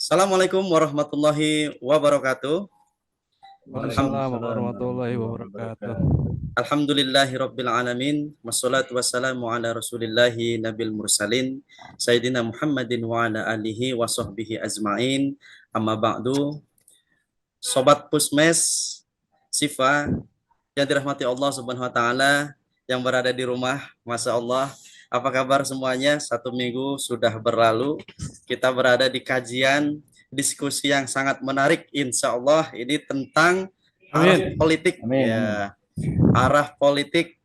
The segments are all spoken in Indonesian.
Assalamualaikum warahmatullahi wabarakatuh. Waalaikumsalam Waalaikumsalam warahmatullahi warahmatullahi wabarakatuh. wabarakatuh. Alhamdulillahirabbil alamin. Wassalatu wassalamu ala rasulillahi nabil mursalin Sayyidina Muhammadin wa ala alihi wa sahbihi ajmain. Amma ba'du. Sobat Pusmes, Sifa yang dirahmati Allah Subhanahu wa taala yang berada di rumah, Masya Allah. Apa kabar semuanya? Satu minggu sudah berlalu. Kita berada di kajian diskusi yang sangat menarik, insya Allah. Ini tentang arah Amin. politik, Amin. ya, arah politik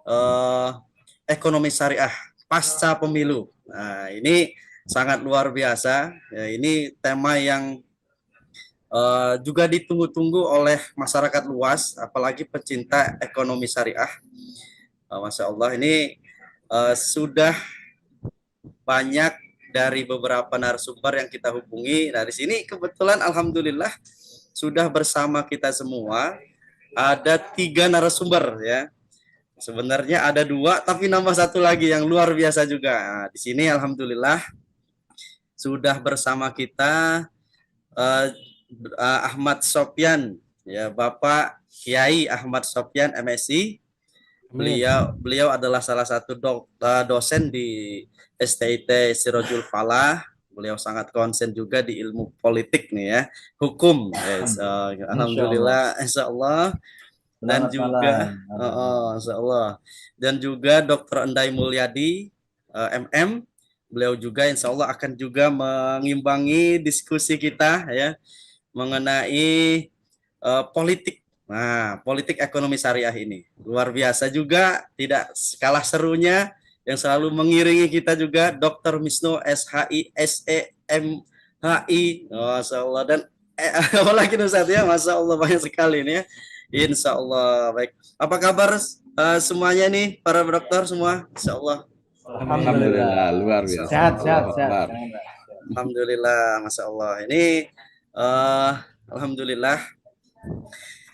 eh, ekonomi syariah pasca pemilu. Nah, ini sangat luar biasa. Ya, ini tema yang juga ditunggu-tunggu oleh masyarakat luas, apalagi pecinta ekonomi syariah. Masya Allah, ini sudah banyak dari beberapa narasumber yang kita hubungi. Nah, di sini kebetulan Alhamdulillah sudah bersama kita semua. Ada 3 narasumber ya. Sebenarnya ada 2, tapi nambah 1 lagi yang luar biasa juga. Nah, di sini Alhamdulillah sudah bersama kita uh, Ahmad Sopyan, ya, Bapak Kiai Ahmad Sopyan MSI. Amin. Beliau adalah salah satu dosen di STIT Sirojul Falah. Beliau sangat konsen juga di ilmu politik nih ya, hukum. Yes, alhamdulillah, insya Allah. Dan Selamat juga, malam. Alhamdulillah. insya Allah. Dan juga Dr. Endai Mulyadi, MM. Beliau juga insya Allah akan juga mengimbangi diskusi kita ya mengenai politik. Nah, politik ekonomi syariah ini luar biasa juga, tidak kalah serunya yang selalu mengiringi kita juga Dr. Misno SHI SEMHI. Masya Allah. Dan apalagi Ustaz ya, Masya Allah banyak sekali ini ya. Insya Allah baik. Apa kabar semuanya nih para dokter semua? Insya Allah. Alhamdulillah. Luar biasa. Sehat, sehat, Allahu sehat. Akbar. Alhamdulillah, Masya Allah. Ini Alhamdulillah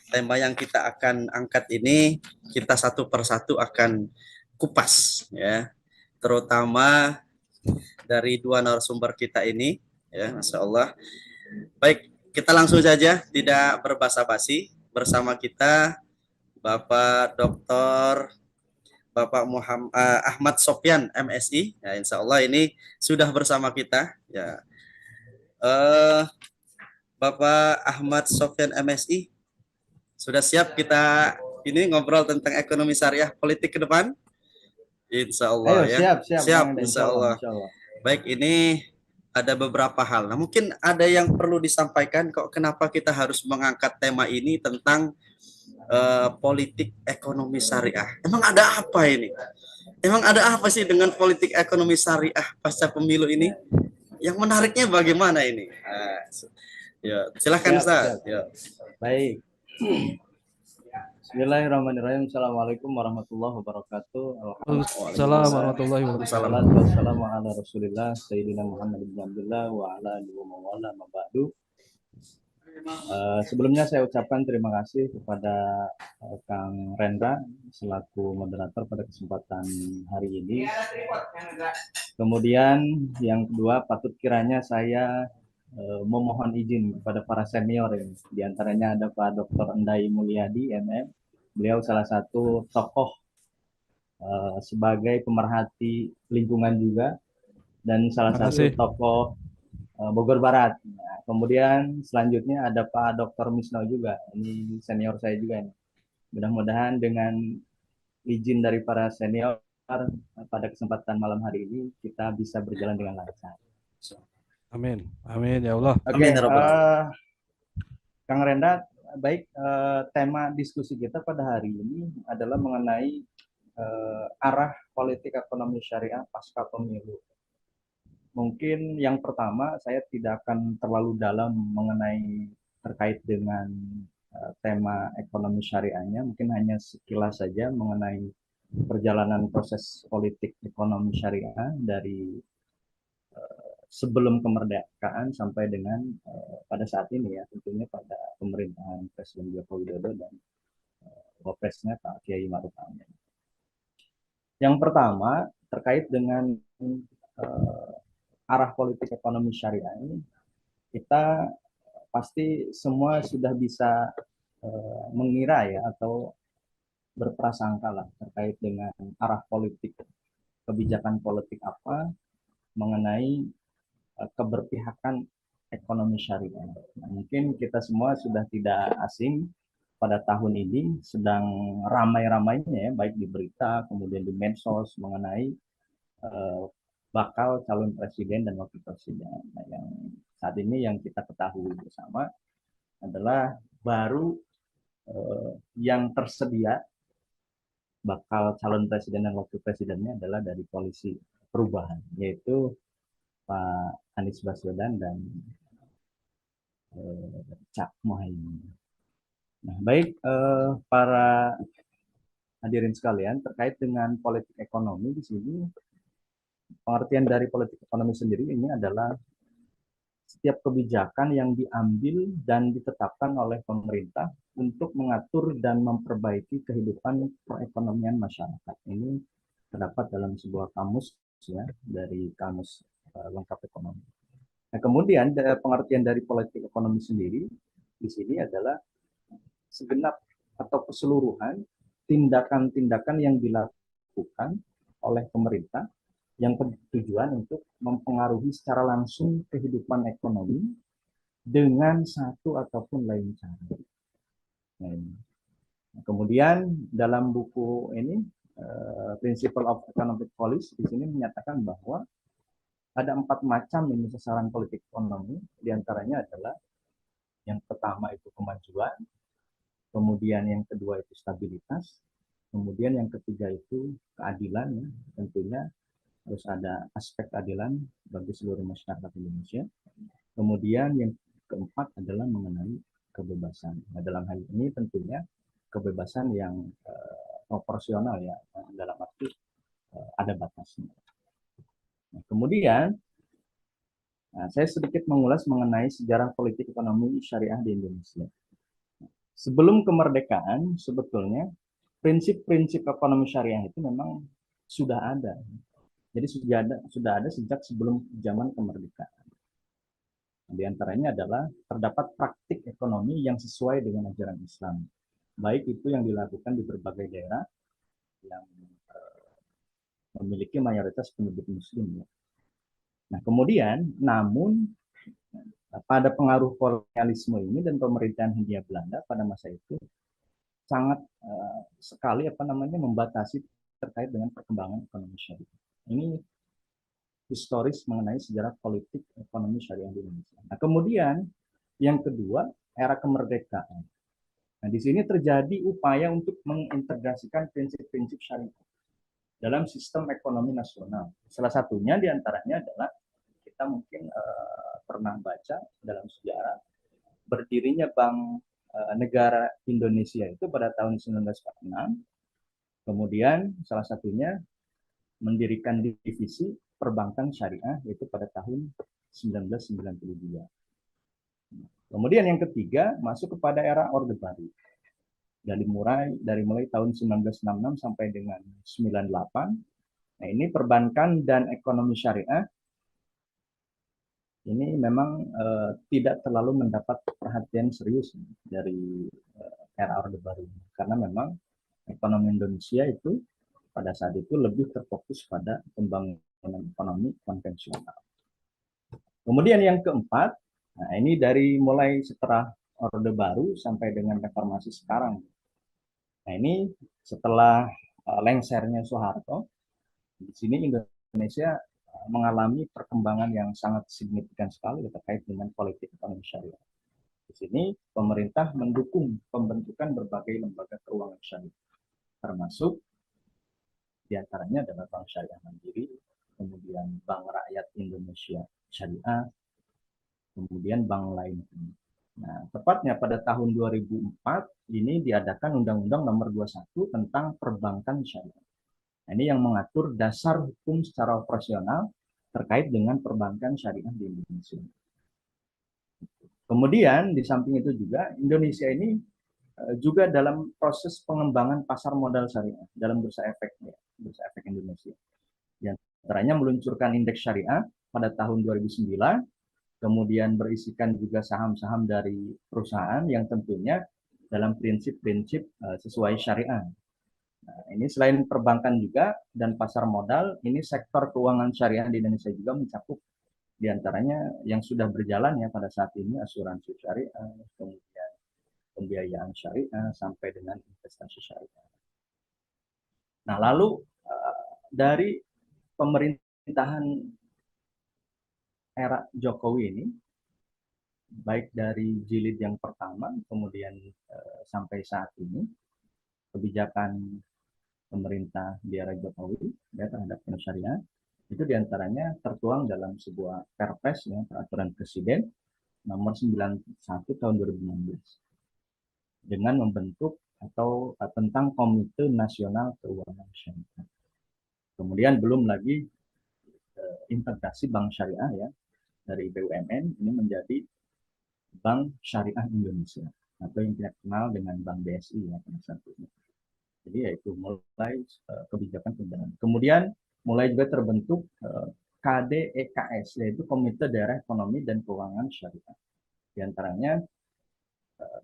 tema yang kita akan angkat ini kita satu persatu akan kupas ya, terutama dari 2 narasumber kita ini ya, Masya Allah. Baik, kita langsung saja tidak berbasa-basi. Bersama kita Bapak Dr. Bapak Ahmad Sopyan MSI ya, Insya Allah ini sudah bersama kita ya. Bapak Ahmad Sopyan MSI, sudah siap kita ini ngobrol tentang ekonomi syariah politik ke depan? Insya Allah. Ayo, Ya. siap, siap. Siap, Insya insya Allah. Insya Allah. Baik, ini ada beberapa hal. Nah, mungkin ada yang perlu disampaikan kok kenapa kita harus mengangkat tema ini tentang politik ekonomi syariah. Emang ada apa ini? Emang ada apa sih dengan politik ekonomi syariah pasca pemilu ini? Yang menariknya bagaimana ini? Nah, ya, silakan Ustaz. Ya. Baik. Bismillahirrahmanirrahim. Assalamualaikum warahmatullahi wabarakatuh. Waalaikumsalam warahmatullahi wabarakatuh. Wassalatu wassalamu ala Rasulillah Sayyidina Muhammad bin Abdullah wa ala alihi wa mawala ma ba'du. Sebelumnya saya ucapkan terima kasih kepada Kang Rendra selaku moderator pada kesempatan hari ini. Kemudian yang kedua, patut kiranya saya memohon izin kepada para senior ini. Di antaranya ada Pak Dr. Endai Mulyadi MM. Beliau salah satu tokoh sebagai pemerhati lingkungan juga dan salah satu tokoh Bogor Barat. Nah, kemudian selanjutnya ada Pak Dr. Misno juga. Ini senior saya juga ini. Mudah-mudahan dengan izin dari para senior pada kesempatan malam hari ini kita bisa berjalan dengan lancar. Amin. Amin ya Allah. Oke, Kang Renda, baik, tema diskusi kita pada hari ini adalah mengenai arah politik ekonomi syariah pasca pemilu. Mungkin yang pertama saya tidak akan terlalu dalam mengenai terkait dengan tema ekonomi syariahnya, mungkin hanya sekilas saja mengenai perjalanan proses politik ekonomi syariah dari sebelum kemerdekaan sampai dengan pada saat ini ya, tentunya pada pemerintahan Presiden Joko Widodo dan Wapresnya Pak Kiai Ma'ruf Amin. Yang pertama terkait dengan arah politik ekonomi syariah ini, kita pasti semua sudah bisa mengira ya atau berprasangka lah terkait dengan arah politik, kebijakan politik apa mengenai keberpihakan ekonomi syariah. Nah, mungkin kita semua sudah tidak asing pada tahun ini sedang ramai-ramainya ya, baik di berita, kemudian di medsos mengenai bakal calon presiden dan wakil presiden. Nah, yang saat ini yang kita ketahui bersama adalah baru yang tersedia bakal calon presiden dan wakil presidennya adalah dari koalisi perubahan, yaitu Pak Anies Baswedan dan Cak Mohaimin. Nah, baik para hadirin sekalian, terkait dengan politik ekonomi di sini, pengertian dari politik ekonomi sendiri ini adalah setiap kebijakan yang diambil dan ditetapkan oleh pemerintah untuk mengatur dan memperbaiki kehidupan perekonomian masyarakat. Ini terdapat dalam sebuah kamus ya, dari kamus lengkap ekonomi. Nah, kemudian pengertian dari politik ekonomi sendiri di sini adalah segenap atau keseluruhan tindakan-tindakan yang dilakukan oleh pemerintah yang bertujuan untuk mempengaruhi secara langsung kehidupan ekonomi dengan satu ataupun lain cara. Nah, kemudian dalam buku ini Principle of Economic Policy di sini menyatakan bahwa ada 4 macam ini sasaran politik ekonomi, diantaranya adalah yang pertama itu kemajuan, kemudian yang kedua itu stabilitas, kemudian yang ketiga itu keadilan, ya, tentunya harus ada aspek keadilan bagi seluruh masyarakat Indonesia. Kemudian yang keempat adalah mengenai kebebasan. Nah, dalam hal ini tentunya kebebasan yang proporsional ya, dalam arti ada batasnya. Nah, kemudian saya sedikit mengulas mengenai sejarah politik ekonomi syariah di Indonesia. Sebelum kemerdekaan, sebetulnya prinsip-prinsip ekonomi syariah itu memang sudah ada. Jadi sudah ada sejak sebelum zaman kemerdekaan. Di antaranya adalah terdapat praktik ekonomi yang sesuai dengan ajaran Islam. Baik itu yang dilakukan di berbagai daerah yang memiliki mayoritas penduduk muslim. Nah, kemudian namun pada pengaruh kolonialisme ini dan pemerintahan Hindia Belanda pada masa itu sangat sekali membatasi terkait dengan perkembangan ekonomi syariah. Ini historis mengenai sejarah politik ekonomi syariah di Indonesia. Nah, kemudian yang kedua, era kemerdekaan. Nah, di sini terjadi upaya untuk mengintegrasikan prinsip-prinsip syariah dalam sistem ekonomi nasional. Salah satunya diantaranya adalah kita mungkin pernah baca dalam sejarah berdirinya Bank Negara Indonesia itu pada tahun 1946. Kemudian salah satunya mendirikan divisi perbankan syariah yaitu pada tahun 1992. Kemudian yang ketiga masuk kepada era Orde Baru. Dari mulai tahun 1966 sampai dengan 98. Nah, ini perbankan dan ekonomi syariah ini memang tidak terlalu mendapat perhatian serius dari era Orde Baru karena memang ekonomi Indonesia itu pada saat itu lebih terfokus pada pembangunan ekonomi konvensional. Kemudian yang keempat, nah ini dari mulai setelah Orde Baru sampai dengan reformasi sekarang. Nah, ini setelah lengsernya Soeharto, di sini Indonesia mengalami perkembangan yang sangat signifikan sekali terkait dengan politik ekonomi syariah. Di sini pemerintah mendukung pembentukan berbagai lembaga keuangan syariah, termasuk diantaranya adalah Bank Syariah Mandiri, kemudian Bank Rakyat Indonesia Syariah, kemudian bank lain. Nah, tepatnya pada tahun 2004 ini diadakan Undang-Undang Nomor 21 tentang Perbankan Syariah. Nah, ini yang mengatur dasar hukum secara operasional terkait dengan perbankan syariah di Indonesia. Kemudian di samping itu juga Indonesia ini juga dalam proses pengembangan pasar modal syariah dalam Bursa Efek Indonesia. Di antaranya meluncurkan indeks syariah pada tahun 2009 kemudian berisikan juga saham-saham dari perusahaan yang tentunya dalam prinsip-prinsip sesuai syariah. Nah, ini selain perbankan juga dan pasar modal, ini sektor keuangan syariah di Indonesia juga mencakup diantaranya yang sudah berjalan ya pada saat ini asuransi syariah, kemudian pembiayaan syariah sampai dengan investasi syariah. Nah, lalu dari pemerintahan era Jokowi ini, baik dari jilid yang pertama, kemudian sampai saat ini, kebijakan pemerintah di era Jokowi ya, terhadap syariah, itu diantaranya tertuang dalam sebuah Perpres, ya, Peraturan Presiden nomor 91 tahun 2016, dengan membentuk atau tentang Komite Nasional Keuangan Syariah. Kemudian belum lagi integrasi bank syariah ya, dari BUMN ini menjadi Bank Syariah Indonesia atau yang kita kenal dengan Bank BSI ya pada saat ini. Jadi yaitu mulai kebijakan pembiayaan. Kemudian mulai juga terbentuk KDEKS yaitu Komite Daerah Ekonomi dan Keuangan Syariah. Di antaranya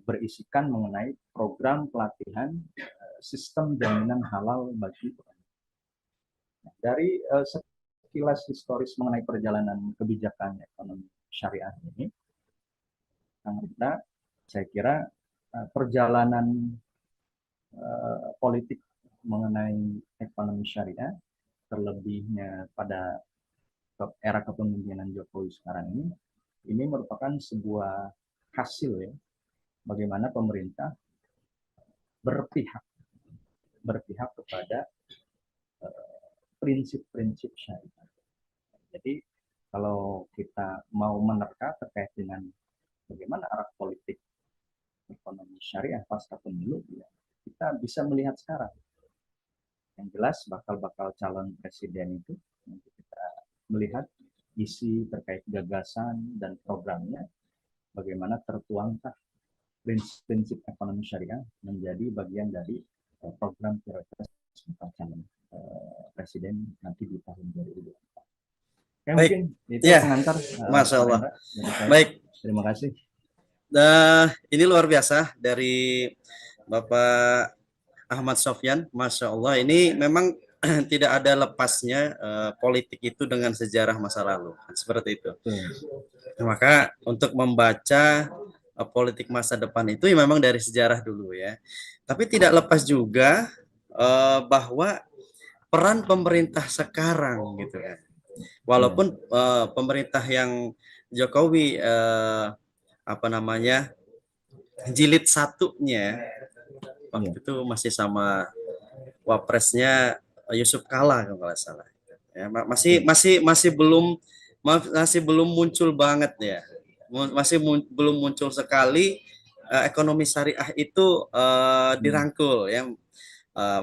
berisikan mengenai program pelatihan sistem jaminan halal bagi dari sekilas historis mengenai perjalanan kebijakan ekonomi syariah ini, saya kira perjalanan politik mengenai ekonomi syariah, terlebihnya pada era kepemimpinan Jokowi sekarang ini merupakan sebuah hasil ya, bagaimana pemerintah berpihak kepada prinsip-prinsip syariah. Jadi kalau kita mau menerka terkait dengan bagaimana arah politik ekonomi syariah pasca pemilu, ya, kita bisa melihat sekarang. Yang jelas bakal calon presiden itu nanti kita melihat isi terkait gagasan dan programnya, bagaimana tertuangkah prinsip ekonomi syariah menjadi bagian dari program prioritas calon presiden nanti di tahun 2024. Baik. Mungkin itu ya, pengantar. Masya Allah. Baik. Terima kasih. Ini luar biasa dari Bapak Ahmad Sofyan, Masya Allah. Ini memang tidak ada lepasnya politik itu dengan sejarah masa lalu, seperti itu. Maka untuk membaca politik masa depan itu ya memang dari sejarah dulu ya. Tapi tidak lepas juga bahwa peran pemerintah sekarang gitu kan. Walaupun pemerintah yang Jokowi jilid satunya waktu itu masih sama wapresnya Yusuf Kala kalau nggak salah. Ya, masih belum muncul banget ya. Belum muncul sekali ekonomi syariah itu dirangkul ya.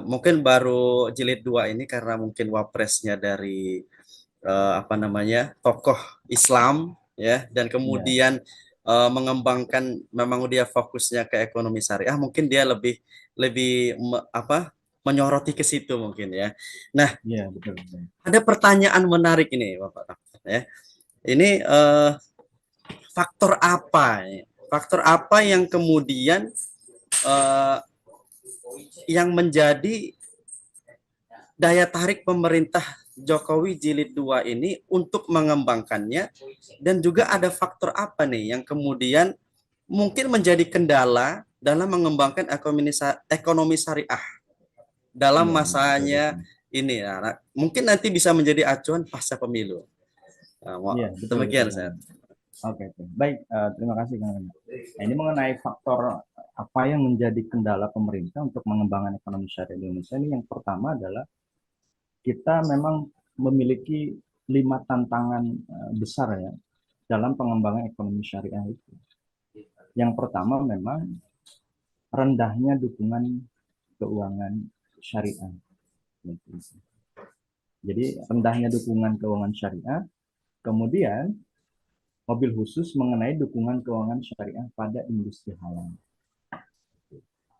Mungkin baru jilid 2 ini karena mungkin wapresnya dari tokoh Islam ya, dan kemudian mengembangkan, memang dia fokusnya ke ekonomi syariah, mungkin dia lebih menyoroti ke situ mungkin ya. Nah, betul. Ada pertanyaan menarik ini Bapak ya. Ini faktor apa ya? Faktor apa yang kemudian yang menjadi daya tarik pemerintah Jokowi jilid 2 ini untuk mengembangkannya, dan juga ada faktor apa nih yang kemudian mungkin menjadi kendala dalam mengembangkan ekonomi syariah dalam masanya ini. Nah, mungkin nanti bisa menjadi acuan pasca pemilu. Demikian saya. Oke. Baik, terima kasih Kang. Nah, ini mengenai faktor apa yang menjadi kendala pemerintah untuk mengembangkan ekonomi syariah di Indonesia ini, yang pertama adalah kita memang memiliki 5 tantangan besar ya dalam pengembangan ekonomi syariah itu. Yang pertama memang rendahnya dukungan keuangan syariah. Jadi rendahnya dukungan keuangan syariah, kemudian mobil khusus mengenai dukungan keuangan syariah pada industri halal.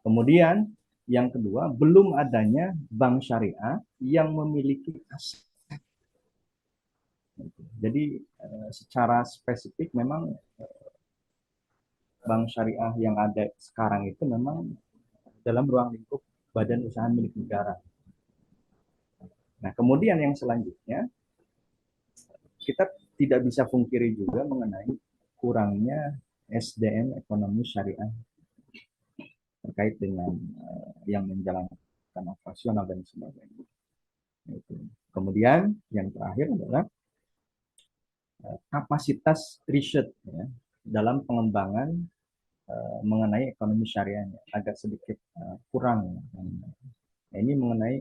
Kemudian yang kedua, belum adanya bank syariah yang memiliki aset. Jadi secara spesifik memang bank syariah yang ada sekarang itu memang dalam ruang lingkup badan usaha milik negara. Nah, kemudian yang selanjutnya kita tidak bisa pungkiri juga mengenai kurangnya SDM ekonomi syariah terkait dengan yang menjalankan operasional dan sebagainya. Kemudian yang terakhir adalah kapasitas riset ya, dalam pengembangan mengenai ekonomi syariahnya agak sedikit kurang. Nah, ini mengenai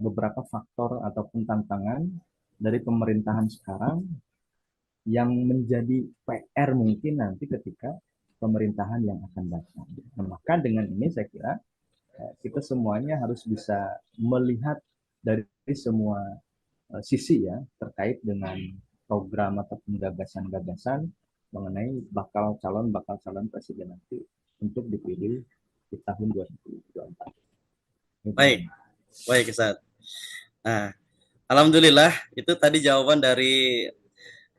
beberapa faktor ataupun tantangan dari pemerintahan sekarang yang menjadi PR mungkin nanti ketika pemerintahan yang akan datang. Nah, maka dengan ini saya kira kita semuanya harus bisa melihat dari semua sisi ya terkait dengan program ataupun gagasan-gagasan mengenai bakal calon presiden nanti untuk dipilih di tahun 2024. Baik, baik Ustaz. Nah, alhamdulillah itu tadi jawaban dari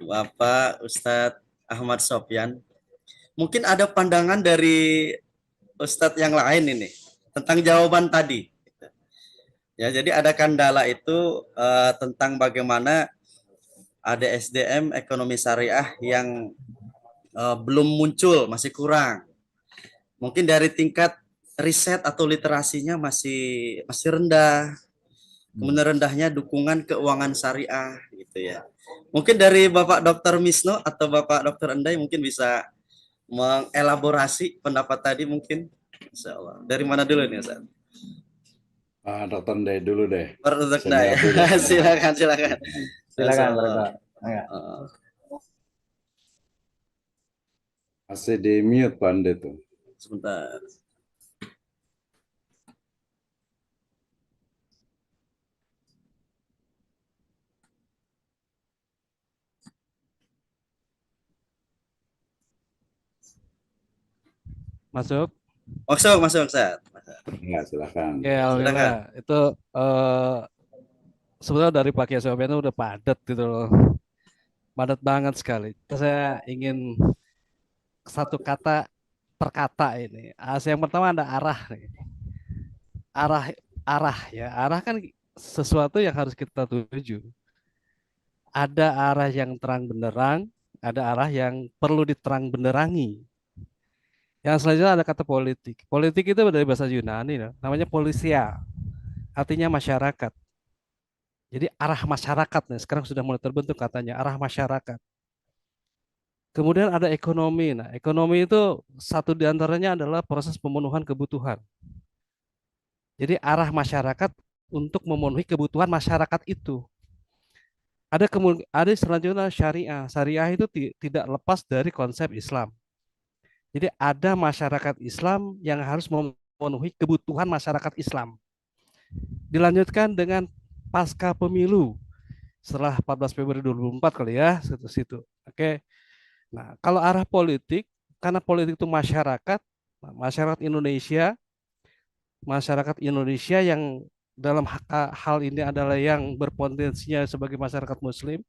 Bapak Ustadz Ahmad Sofyan. Mungkin ada pandangan dari Ustadz yang lain ini tentang jawaban tadi. Ya, jadi ada kendala itu tentang bagaimana ada SDM ekonomi syariah yang belum muncul, masih kurang. Mungkin dari tingkat riset atau literasinya masih rendah. Kemudian rendahnya dukungan keuangan syariah gitu ya. Mungkin dari Bapak Dr. Misno atau Bapak Dr. Endai mungkin bisa mengelaborasi pendapat tadi mungkin. Insya Allah. Dari mana dulu nih Ustaz? Dokter Endai dulu deh. Dr. Endai. Silakan, silakan. Silakan, Pak. Masih di mute Pandai tuh. Sebentar. Masuk. Masuk, Ustaz. Ya, silakan. Ya, alhamdulillah. Itu sebenarnya dari Pak Kiai Sofyan itu udah padat gitu loh. Padat banget sekali. Saya ingin satu kata per kata ini. Yang pertama ada arah nih. Arah ya. Arah kan sesuatu yang harus kita tuju. Ada arah yang terang benderang, ada arah yang perlu diterang benderangi. Yang selanjutnya ada kata politik. Politik itu dari bahasa Yunani, namanya polisia, artinya masyarakat. Jadi arah masyarakat nih, sekarang sudah mulai terbentuk katanya, arah masyarakat. Kemudian ada ekonomi. Nah, ekonomi itu satu diantaranya adalah proses pemenuhan kebutuhan. Jadi arah masyarakat untuk memenuhi kebutuhan masyarakat itu. Ada selanjutnya syariah. Syariah itu tidak lepas dari konsep Islam. Jadi ada masyarakat Islam yang harus memenuhi kebutuhan masyarakat Islam. Dilanjutkan dengan pasca pemilu setelah 14 Februari 2024 kali ya, situ. Oke. Nah, kalau arah politik, karena politik itu masyarakat Indonesia yang dalam hal ini adalah yang berpotensinya sebagai masyarakat Muslim,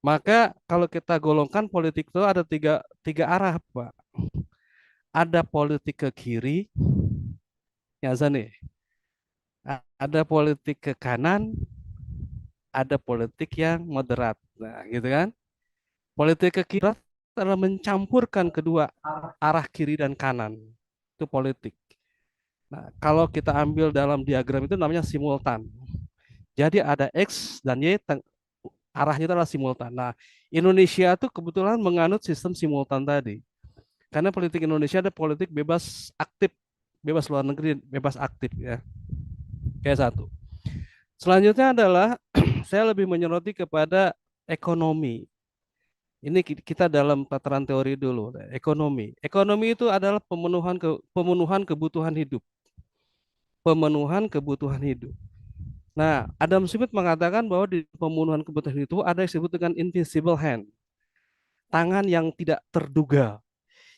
maka kalau kita golongkan politik itu ada tiga arah, Pak. Ada politik ke kiri, ya Zani. Ada politik ke kanan, ada politik yang moderat. Nah, gitu kan? Politik ke kiri adalah mencampurkan kedua arah kiri dan kanan. Itu politik. Nah, kalau kita ambil dalam diagram itu namanya simultan. Jadi ada X dan Y, arahnya adalah simultan. Nah, Indonesia itu kebetulan menganut sistem simultan tadi. Karena politik Indonesia ada politik bebas aktif, bebas luar negeri, bebas aktif ya. Kayak satu. Selanjutnya adalah saya lebih menyoroti kepada ekonomi. Ini kita dalam tataran teori dulu. Ekonomi. Ekonomi itu adalah pemenuhan kebutuhan hidup. Pemenuhan kebutuhan hidup. Nah, Adam Smith mengatakan bahwa di pemenuhan kebutuhan itu ada yang disebut dengan invisible hand. Tangan yang tidak terduga,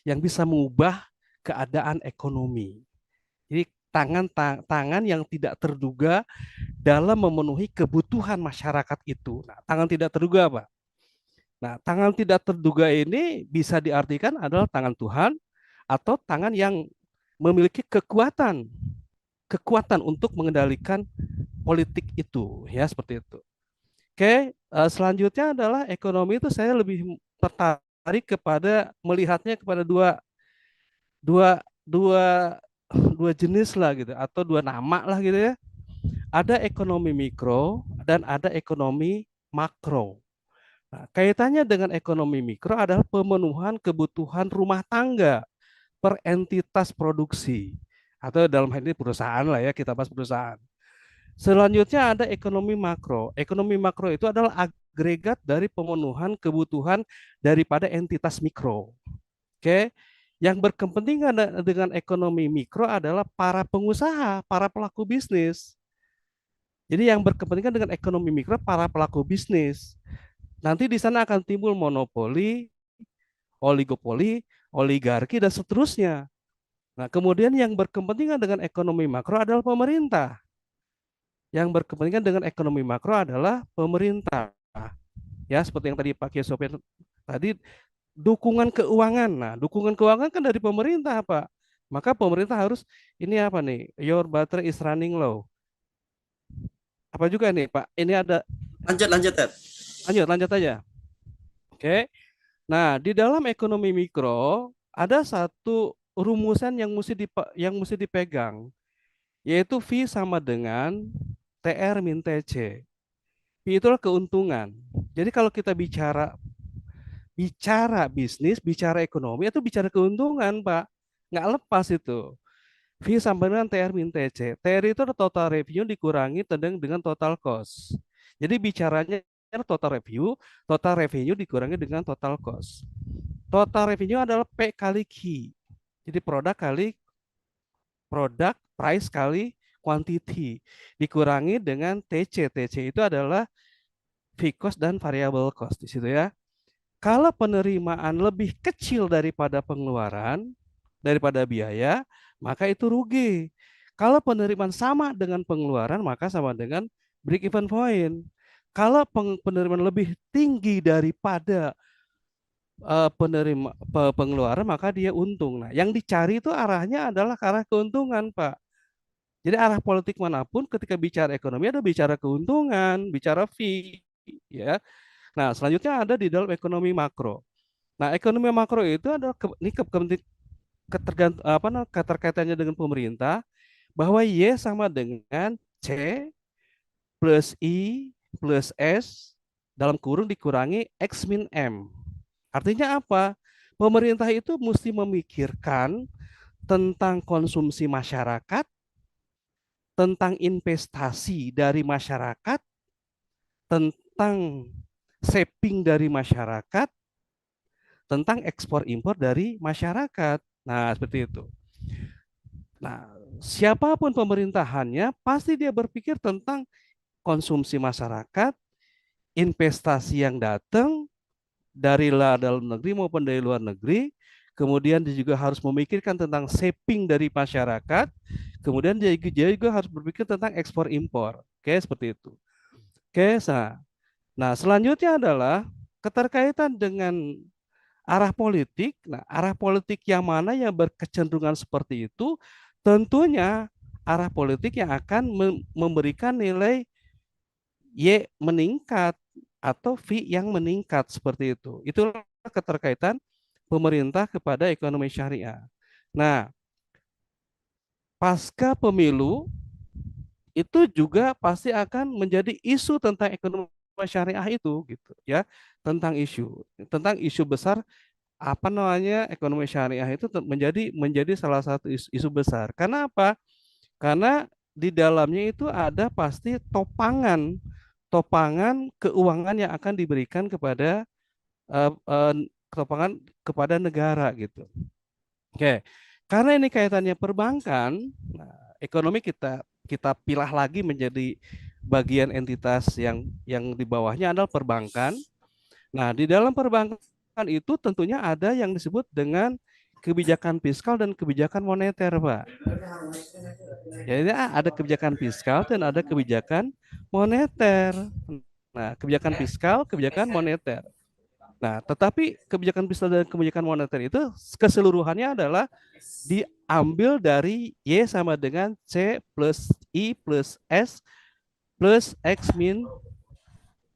yang bisa mengubah keadaan ekonomi. Jadi tangan yang tidak terduga dalam memenuhi kebutuhan masyarakat itu. Nah, tangan tidak terduga apa? Nah, tangan tidak terduga ini bisa diartikan adalah tangan Tuhan atau tangan yang memiliki kekuatan untuk mengendalikan politik itu, ya seperti itu. Oke, selanjutnya adalah ekonomi itu saya lebih tertarik kepada melihatnya kepada dua dua dua dua jenis lah gitu atau dua nama lah gitu ya. Ada ekonomi mikro dan ada ekonomi makro. Nah, kaitannya dengan ekonomi mikro adalah pemenuhan kebutuhan rumah tangga per entitas produksi atau dalam hal ini perusahaan lah ya, kita bahas perusahaan. Selanjutnya ada ekonomi makro. Ekonomi makro itu adalah agregat dari pemenuhan kebutuhan daripada entitas mikro. Oke. Yang berkepentingan dengan ekonomi mikro adalah para pengusaha, para pelaku bisnis. Jadi yang berkepentingan dengan ekonomi mikro para pelaku bisnis. Nanti di sana akan timbul monopoli, oligopoli, oligarki dan seterusnya. Nah, kemudian yang berkepentingan dengan ekonomi makro adalah pemerintah. Yang berkepentingan dengan ekonomi makro adalah pemerintah. Ya, seperti yang tadi Pak Kiai Sofian tadi, dukungan keuangan. Nah, dukungan keuangan kan dari pemerintah, Pak. Maka pemerintah harus ini apa nih? Your battery is running low. Apa juga nih, Pak? Ini ada Lanjut, Ted. lanjut aja. Oke. Nah, di dalam ekonomi mikro ada satu rumusan yang mesti dipegang, yaitu V sama dengan TR min TC. V itulah keuntungan. Jadi kalau kita bicara bisnis, bicara ekonomi, itu bicara keuntungan, Pak. Nggak lepas itu. V sama dengan TR min TC. TR itu adalah total revenue dikurangi dengan total cost. Jadi bicaranya total revenue dikurangi dengan total cost. Total revenue adalah P kali Q. Jadi produk price kali quantity dikurangi dengan TC. TC itu adalah fixed cost dan variable cost di situ ya. Kalau penerimaan lebih kecil daripada pengeluaran, daripada biaya, maka itu rugi. Kalau penerimaan sama dengan pengeluaran, maka sama dengan break even point. Kalau penerimaan lebih tinggi daripada pengeluaran, maka dia untung. Nah, yang dicari itu arahnya adalah ke arah keuntungan, Pak. Jadi arah politik manapun ketika bicara ekonomi ada bicara keuntungan, bicara fee, ya. Nah, selanjutnya ada di dalam ekonomi makro. Nah, ekonomi makro itu adalah keterkaitannya dengan pemerintah, bahwa Y sama dengan C plus I plus S dalam kurung dikurangi X min M. Artinya apa? Pemerintah itu mesti memikirkan tentang konsumsi masyarakat, tentang investasi dari masyarakat, tentang saving dari masyarakat, tentang ekspor impor dari masyarakat. Nah, seperti itu. Nah, siapapun pemerintahannya pasti dia berpikir tentang konsumsi masyarakat, investasi yang datang dari dalam negeri maupun dari luar negeri. Kemudian dia juga harus memikirkan tentang saving dari masyarakat. Kemudian dia juga harus berpikir tentang ekspor impor. Oke, seperti itu. Oke, nah selanjutnya adalah keterkaitan dengan arah politik. Nah, arah politik yang mana yang berkecenderungan seperti itu, tentunya arah politik yang akan memberikan nilai Y meningkat atau V yang meningkat seperti itu. Itulah keterkaitan pemerintah kepada ekonomi syariah. Nah, pasca pemilu itu juga pasti akan menjadi isu tentang ekonomi syariah itu gitu ya, tentang isu besar apa namanya ekonomi syariah itu menjadi salah satu isu besar. Karena apa? Karena di dalamnya itu ada pasti topangan keuangan yang akan diberikan kepada topangan kepada negara gitu. Oke, karena ini kaitannya perbankan, nah, ekonomi kita pilah lagi menjadi bagian entitas yang di bawahnya adalah perbankan. Nah, di dalam perbankan itu tentunya ada yang disebut dengan kebijakan fiskal dan kebijakan moneter, Pak. Jadi ada kebijakan fiskal dan ada kebijakan moneter. Nah, kebijakan fiskal, kebijakan moneter. Nah, tetapi kebijakan fiskal dan kebijakan moneter itu keseluruhannya adalah diambil dari Y sama dengan C plus I plus S plus X min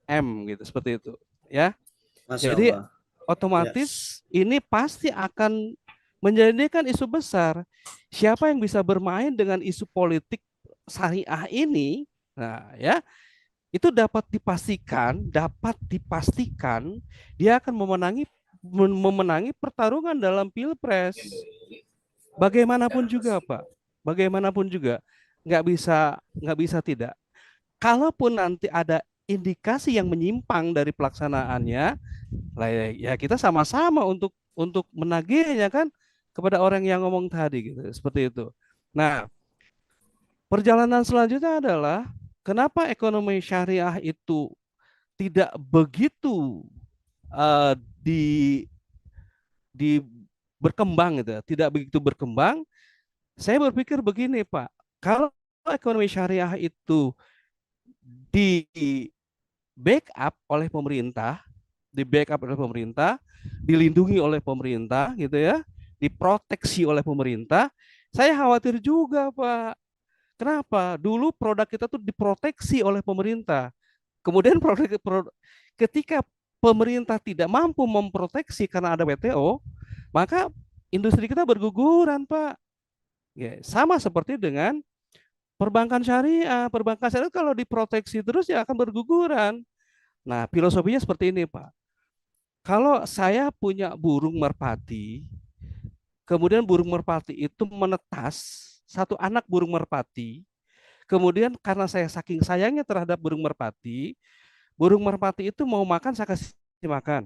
M gitu, seperti itu. Ya. Masya Jadi Allah. otomatis ini pasti akan menjadikan isu besar. Siapa yang bisa bermain dengan isu politik syariah ini? Nah, ya, itu dapat dipastikan dia akan memenangi pertarungan dalam Pilpres. Bagaimanapun juga, Pak. Bagaimanapun juga nggak bisa tidak. Kalaupun nanti ada indikasi yang menyimpang dari pelaksanaannya, lah ya kita sama-sama untuk menagihnya kan kepada orang yang ngomong tadi gitu, seperti itu. Nah, perjalanan selanjutnya adalah kenapa ekonomi syariah itu tidak begitu eh, di di berkembang gitu, ya, tidak begitu berkembang. Saya berpikir begini, Pak, kalau ekonomi syariah itu di backup oleh pemerintah, dilindungi oleh pemerintah gitu ya, diproteksi oleh pemerintah, saya khawatir juga, Pak. Kenapa? Dulu produk kita tuh diproteksi oleh pemerintah. Kemudian ketika pemerintah tidak mampu memproteksi karena ada WTO, maka industri kita berguguran, Pak. Ya, sama seperti dengan perbankan syariah. Perbankan syariah kalau diproteksi terus ya akan berguguran. Nah, filosofinya seperti ini, Pak. Kalau saya punya burung merpati, kemudian burung merpati itu menetas satu anak burung merpati, kemudian karena saya saking sayangnya terhadap burung merpati itu mau makan saya kasih makan.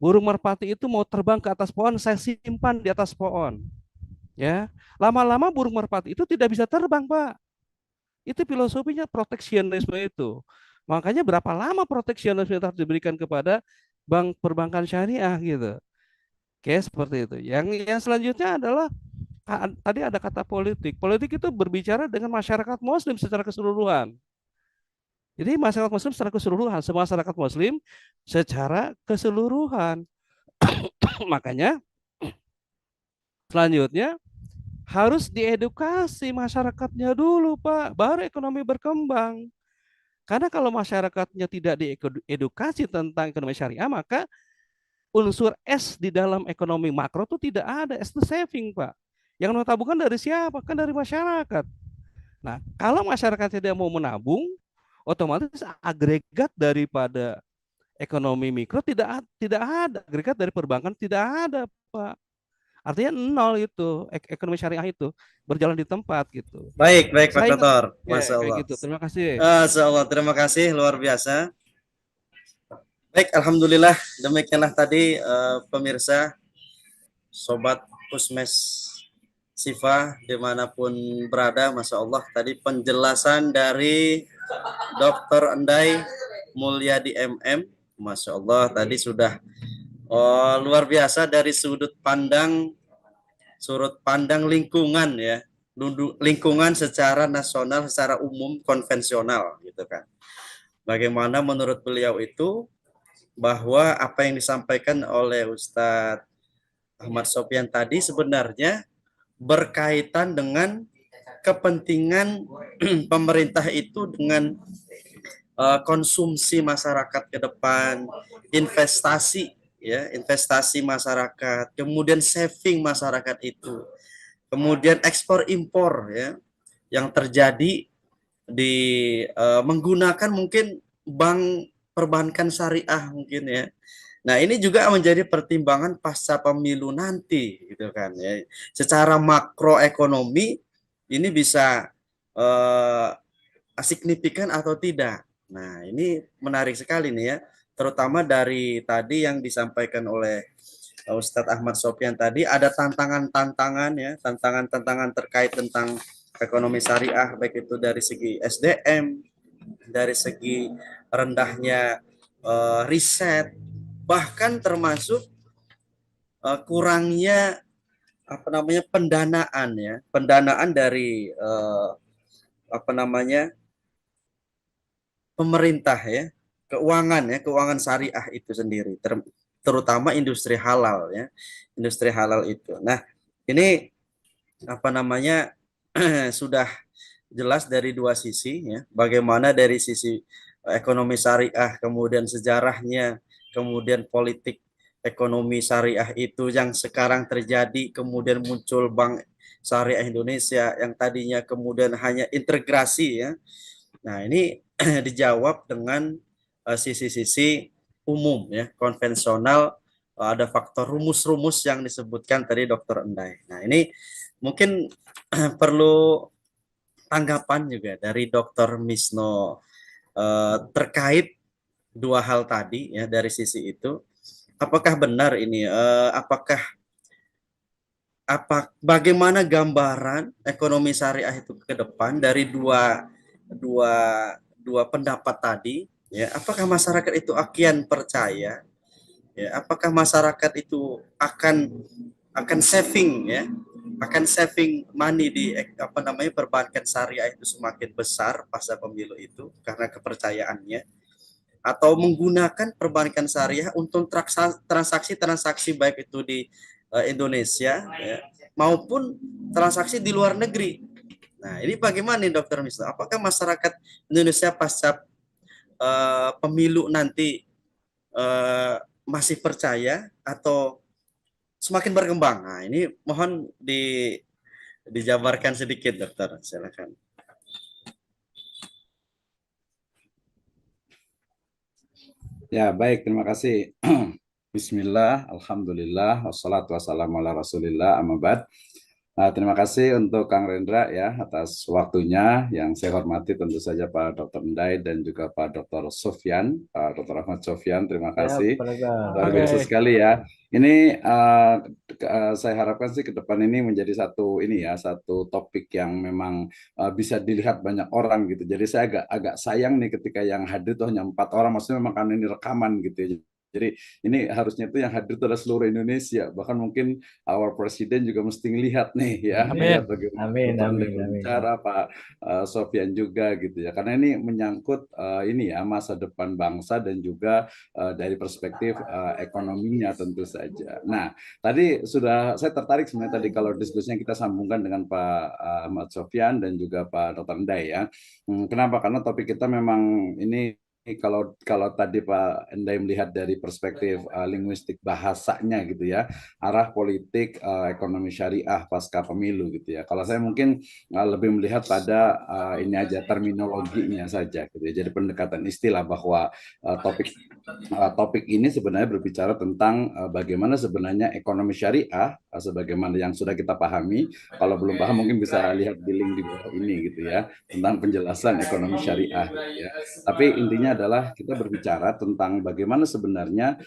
Burung merpati itu mau terbang ke atas pohon, saya simpan di atas pohon. Ya, lama-lama burung merpati itu tidak bisa terbang, Pak. Itu filosofinya proteksionisme itu. Makanya berapa lama proteksionisme itu harus diberikan kepada perbankan syariah gitu. Oke, seperti itu. Yang selanjutnya adalah tadi ada kata politik. Politik itu berbicara dengan masyarakat Muslim secara keseluruhan. Jadi masyarakat Muslim secara keseluruhan, semua masyarakat Muslim secara keseluruhan. Makanya selanjutnya harus diedukasi masyarakatnya dulu, Pak, baru ekonomi berkembang. Karena kalau masyarakatnya tidak diedukasi tentang ekonomi syariah, maka unsur S di dalam ekonomi makro itu tidak ada. S itu saving, Pak. Yang mau tabungan dari siapa? Kan dari masyarakat. Nah, kalau masyarakat tidak mau menabung, otomatis agregat daripada ekonomi mikro tidak ada. Agregat dari perbankan tidak ada, Pak. Artinya nol itu ekonomi syariah itu berjalan di tempat gitu. Baik, baik Pak Saya ingat Dr. ya Masya kayak Allah. gitu. Terima kasih. Masya Allah, terima kasih, luar biasa. Baik, Alhamdulillah, demikianlah tadi pemirsa, Sobat Kusmes Sifa, dimanapun berada, Masya Allah, tadi penjelasan dari Dr. Endai Mulyadi MM, Masya Allah, tadi sudah luar biasa dari sudut pandang lingkungan ya, lingkungan secara nasional, secara umum, konvensional gitu kan. Bagaimana menurut beliau itu bahwa apa yang disampaikan oleh Ustadz Ahmad Sofyan tadi sebenarnya berkaitan dengan kepentingan pemerintah itu dengan konsumsi masyarakat ke depan, investasi ya, investasi masyarakat, kemudian saving masyarakat itu, kemudian ekspor impor ya yang terjadi di menggunakan mungkin bank perbankan syariah mungkin ya. Nah, ini juga menjadi pertimbangan pasca pemilu nanti gitu kan ya. Secara makroekonomi ini bisa signifikan atau tidak. Nah, ini menarik sekali nih ya, terutama dari tadi yang disampaikan oleh Ustadz Ahmad Sofyan tadi, ada tantangan-tantangan ya, tantangan-tantangan terkait tentang ekonomi syariah, baik itu dari segi SDM, dari segi rendahnya riset, bahkan termasuk kurangnya apa namanya, pendanaan ya, pendanaan dari apa namanya, pemerintah ya, keuangan syariah itu sendiri, terutama industri halal ya, industri halal itu. Nah, ini apa namanya, sudah jelas dari dua sisi ya, bagaimana dari sisi ekonomi syariah, kemudian sejarahnya, kemudian politik ekonomi syariah itu yang sekarang terjadi, kemudian muncul Bank Syariah Indonesia yang tadinya kemudian hanya integrasi ya. Nah, ini dijawab dengan sisi-sisi umum ya, konvensional, ada faktor rumus-rumus yang disebutkan tadi Dokter Endai. Nah, ini mungkin perlu tanggapan juga dari Dokter Misno terkait dua hal tadi ya, dari sisi itu. Apakah benar ini? Apakah bagaimana gambaran ekonomi syariah itu ke depan dari dua dua pendapat tadi ya? Apakah masyarakat itu akan percaya ya? Apakah masyarakat itu akan saving ya, akan saving money di apa namanya, perbankan syariah itu semakin besar pasca pemilu itu karena kepercayaannya, atau menggunakan perbankan syariah untuk transaksi baik itu di Indonesia ya, maupun transaksi di luar negeri. Nah, ini bagaimana nih Dokter Misno? Apakah masyarakat Indonesia pasca pemilu nanti masih percaya atau semakin berkembang? Nah, ini mohon dijabarkan sedikit, Dokter. Silakan. Ya, baik, terima kasih. Bismillah, Alhamdulillah, wassalatu wassalamu ala Rasulillah, amma ba'd. Terima kasih untuk Kang Rendra ya atas waktunya. Yang saya hormati tentu saja Pak Dr. Endai dan juga Pak Dr. Sofyan, Pak Dr. Ahmad Sofyan. Terima kasih. Luar biasa sekali ya. Ini saya harapkan sih ke depan ini menjadi satu topik yang memang bisa dilihat banyak orang gitu. Jadi saya agak sayang nih ketika yang hadir tuh hanya 4 orang. Maksudnya memang karena ini rekaman gitu ya. Jadi ini harusnya itu yang hadir itu adalah seluruh Indonesia. Bahkan mungkin our presiden juga mesti ngelihat nih ya. Lihat bagaimana bicara Pak Sofyan juga gitu ya. Karena ini menyangkut ini ya masa depan bangsa dan juga dari perspektif ekonominya tentu saja. Nah, tadi saya tertarik sebenarnya tadi kalau diskusinya kita sambungkan dengan Pak Ahmad Sofyan dan juga Pak Dr. Endai ya. Kenapa? Karena topik kita memang ini kalau tadi Pak Endai melihat dari perspektif linguistik bahasanya gitu ya, arah politik ekonomi syariah pasca pemilu gitu ya. Kalau saya mungkin lebih melihat pada ini aja terminologinya saja gitu ya. Jadi pendekatan istilah bahwa topik ini sebenarnya berbicara tentang bagaimana sebenarnya ekonomi syariah sebagaimana yang sudah kita pahami. Kalau belum paham mungkin bisa lihat di link di bawah ini gitu ya, tentang penjelasan ekonomi syariah gitu ya. Tapi intinya adalah kita berbicara tentang bagaimana sebenarnya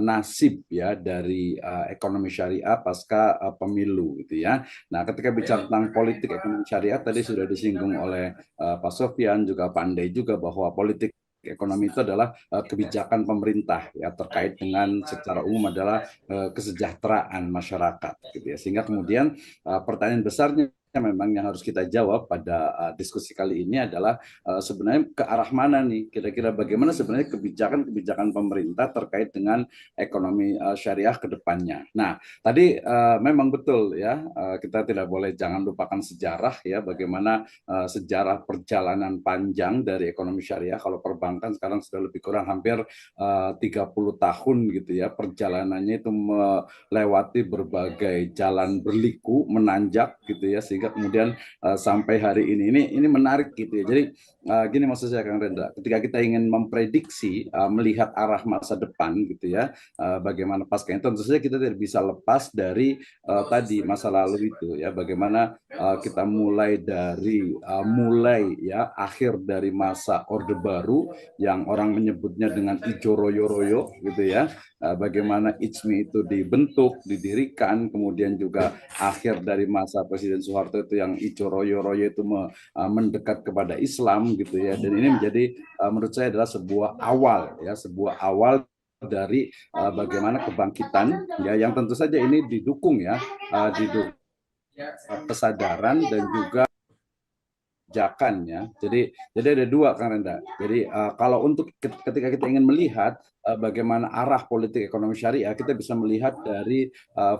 nasib ya dari ekonomi syariah pasca pemilu gitu ya. Nah, ketika bicara tentang politik ekonomi syariah tadi sudah disinggung oleh Pak Sofyan juga Pak Andai juga bahwa politik ekonomi itu adalah kebijakan pemerintah ya terkait dengan secara umum adalah kesejahteraan masyarakat gitu ya. Sehingga kemudian pertanyaan besarnya memang yang harus kita jawab pada diskusi kali ini adalah sebenarnya ke arah mana nih kira-kira bagaimana sebenarnya kebijakan pemerintah terkait dengan ekonomi syariah ke depannya. Nah, tadi memang betul ya, kita tidak boleh jangan lupakan sejarah ya, bagaimana sejarah perjalanan panjang dari ekonomi syariah. Kalau perbankan sekarang sudah lebih kurang hampir 30 tahun gitu ya, perjalanannya itu melewati berbagai jalan berliku, menanjak gitu ya, sehingga kemudian sampai hari ini menarik gitu ya. Jadi gini maksud saya Kang Rendra, ketika kita ingin memprediksi melihat arah masa depan gitu ya, bagaimana pasca itu tentu saja kita tidak bisa lepas dari tadi masa lalu itu ya, bagaimana kita mulai ya akhir dari masa Orde Baru yang orang menyebutnya dengan Ijo Royo Royo gitu ya, bagaimana IJMI itu dibentuk, didirikan, kemudian juga akhir dari masa Presiden Soeharto itu yang Ijo Royo Royo itu mendekat kepada Islam gitu ya. Dan ini menjadi menurut saya adalah sebuah awal dari bagaimana kebangkitan ya, yang tentu saja ini didukung ya, didukung kesadaran dan juga kebijakannya. Jadi ada dua, Kang Renda. Jadi kalau untuk ketika kita ingin melihat bagaimana arah politik ekonomi syariah, kita bisa melihat dari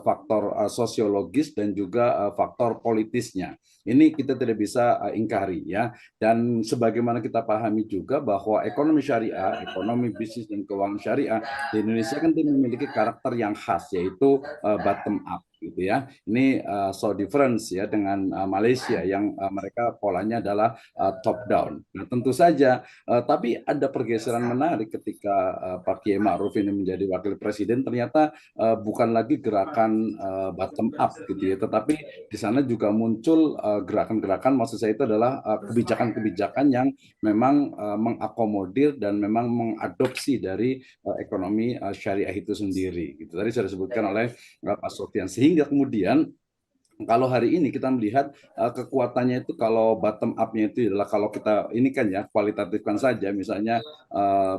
faktor sosiologis dan juga faktor politisnya. Ini kita tidak bisa ingkari ya. Dan sebagaimana kita pahami juga bahwa ekonomi syariah, ekonomi bisnis dan keuangan syariah di Indonesia kan memiliki karakter yang khas, yaitu bottom up gitu ya. Ini so difference ya dengan Malaysia yang mereka polanya adalah top down. Nah, tentu saja tapi ada pergeseran menarik ketika Pak Kiai Ma'ruf ini menjadi wakil presiden, ternyata bukan lagi gerakan bottom up gitu ya, tetapi di sana juga muncul gerakan-gerakan, maksud saya itu adalah kebijakan-kebijakan yang memang mengakomodir dan memang mengadopsi dari ekonomi syariah itu sendiri. Gitu. Tadi sudah disebutkan oleh Pak Sofian. Sehingga kemudian kalau hari ini kita melihat kekuatannya itu, kalau bottom up-nya itu adalah, kalau kita ini kan ya kualitatifkan saja, misalnya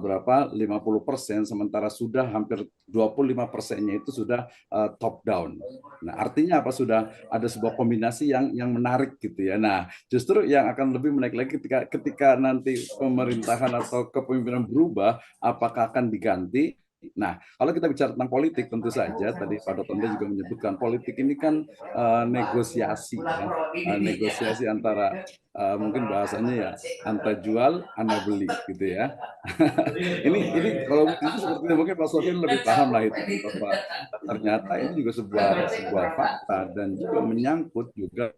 berapa 50%, sementara sudah hampir 25%-nya itu sudah top down. Nah, artinya apa? Sudah ada sebuah kombinasi yang menarik gitu ya. Nah, justru yang akan lebih menarik lagi ketika nanti pemerintahan atau kepemimpinan berubah, apakah akan diganti? Nah, kalau kita bicara tentang politik, tentu saja tadi Pak Dr. juga menyebutkan politik ini kan negosiasi ya, negosiasi antara mungkin bahasanya ya anta jual, anda beli gitu ya. ini kalau itu sepertinya mungkin Pak Sofian lebih paham lah itu, bahwa ternyata ini juga sebuah fakta dan juga menyangkut juga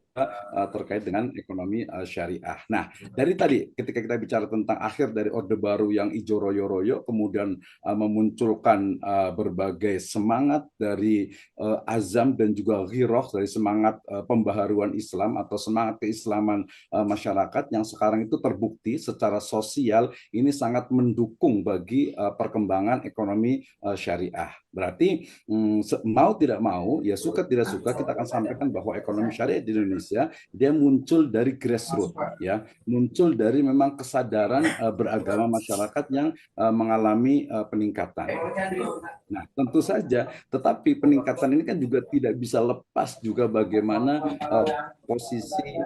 terkait dengan ekonomi syariah. Nah, dari tadi ketika kita bicara tentang akhir dari Orde Baru yang ijo royo-royo, kemudian memunculkan berbagai semangat dari azam dan juga ghiroh, dari semangat pembaharuan Islam atau semangat keislaman masyarakat yang sekarang itu terbukti secara sosial ini sangat mendukung bagi perkembangan ekonomi syariah. Berarti mau tidak mau, ya suka tidak suka, kita akan sampaikan bahwa ekonomi syariah di Indonesia dia muncul dari grassroots, ya, muncul dari memang kesadaran beragama masyarakat yang mengalami peningkatan. Nah, tentu saja, tetapi peningkatan ini kan juga tidak bisa lepas juga bagaimana posisi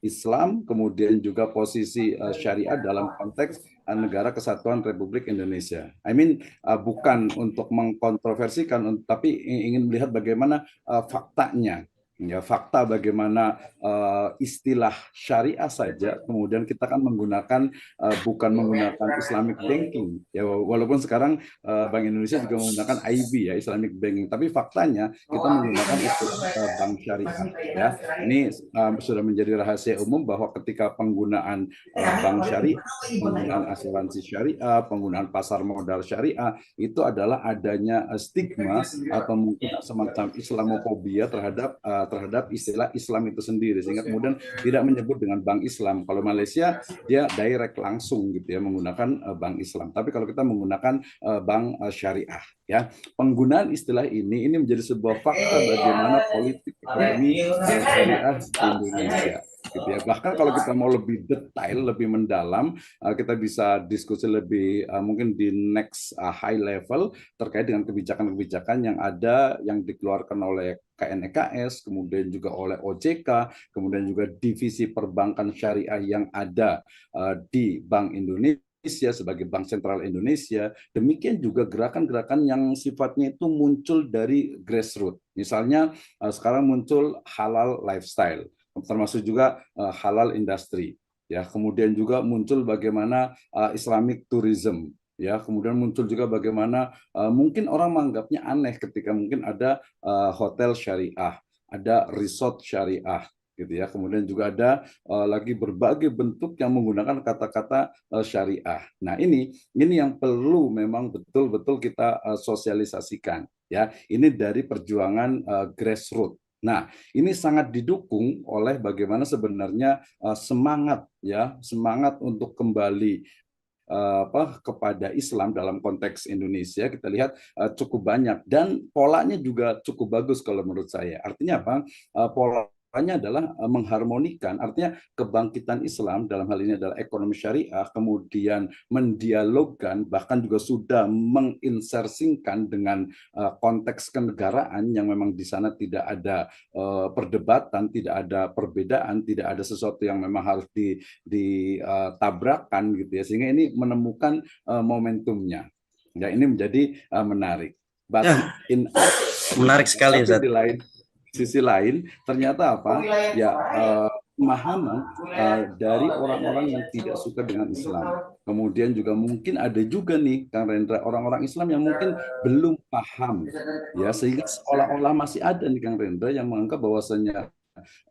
Islam, kemudian juga posisi syariat dalam konteks negara kesatuan Republik Indonesia. I mean, bukan untuk mengkontroversikan, tapi ingin melihat bagaimana faktanya. Ya, fakta bagaimana istilah syariah saja, kemudian kita kan menggunakan bukan menggunakan Islamic banking, ya, walaupun sekarang Bank Indonesia juga menggunakan IB ya, Islamic banking, tapi faktanya kita menggunakan istilah bank syariah. Ya, ini sudah menjadi rahasia umum bahwa ketika penggunaan bank syariah, penggunaan asuransi syariah, penggunaan pasar modal syariah, itu adalah adanya stigma atau mungkin semacam Islamofobia terhadap istilah Islam itu sendiri, sehingga kemudian tidak menyebut dengan bank Islam. Kalau Malaysia dia direct langsung gitu ya menggunakan bank Islam, tapi kalau kita menggunakan bank syariah, ya, penggunaan istilah ini menjadi sebuah fakta bagaimana politik ekonomi syariah di Indonesia gitu ya. Bahkan kalau kita mau lebih detail, lebih mendalam, kita bisa diskusi lebih mungkin di next high level terkait dengan kebijakan-kebijakan yang ada, yang dikeluarkan oleh KNEKS, kemudian juga oleh OJK, kemudian juga divisi perbankan syariah yang ada di Bank Indonesia sebagai Bank Sentral Indonesia. Demikian juga gerakan-gerakan yang sifatnya itu muncul dari grassroots. Misalnya sekarang muncul halal lifestyle, termasuk juga halal industri. Ya, kemudian juga muncul bagaimana Islamic tourism. Ya, kemudian muncul juga bagaimana mungkin orang menganggapnya aneh ketika mungkin ada hotel syariah, ada resort syariah, gitu ya. Kemudian juga ada lagi berbagai bentuk yang menggunakan kata-kata syariah. Nah, ini yang perlu memang betul-betul kita sosialisasikan. Ya, ini dari perjuangan grassroots. Nah, ini sangat didukung oleh bagaimana sebenarnya semangat untuk kembali kepada Islam dalam konteks Indonesia, kita lihat cukup banyak dan polanya juga cukup bagus kalau menurut saya. Artinya apa? Pola caranya adalah mengharmonikan, artinya kebangkitan Islam dalam hal ini adalah ekonomi syariah, kemudian mendialogkan, bahkan juga sudah menginsersikan dengan konteks kenegaraan yang memang di sana tidak ada perdebatan, tidak ada perbedaan, tidak ada sesuatu yang memang harus ditabrakkan gitu ya, sehingga ini menemukan momentumnya. Ya, ini menjadi menarik. But Ya, in menarik sekali, tapi Ustaz. di sisi lain ternyata apa ya, pemahaman dari orang-orang yang tidak suka dengan Islam. Kemudian juga mungkin ada juga nih Kang Rendra orang-orang Islam yang mungkin belum paham ya, sehingga seolah-olah masih ada nih Kang Rendra yang menganggap bahwasanya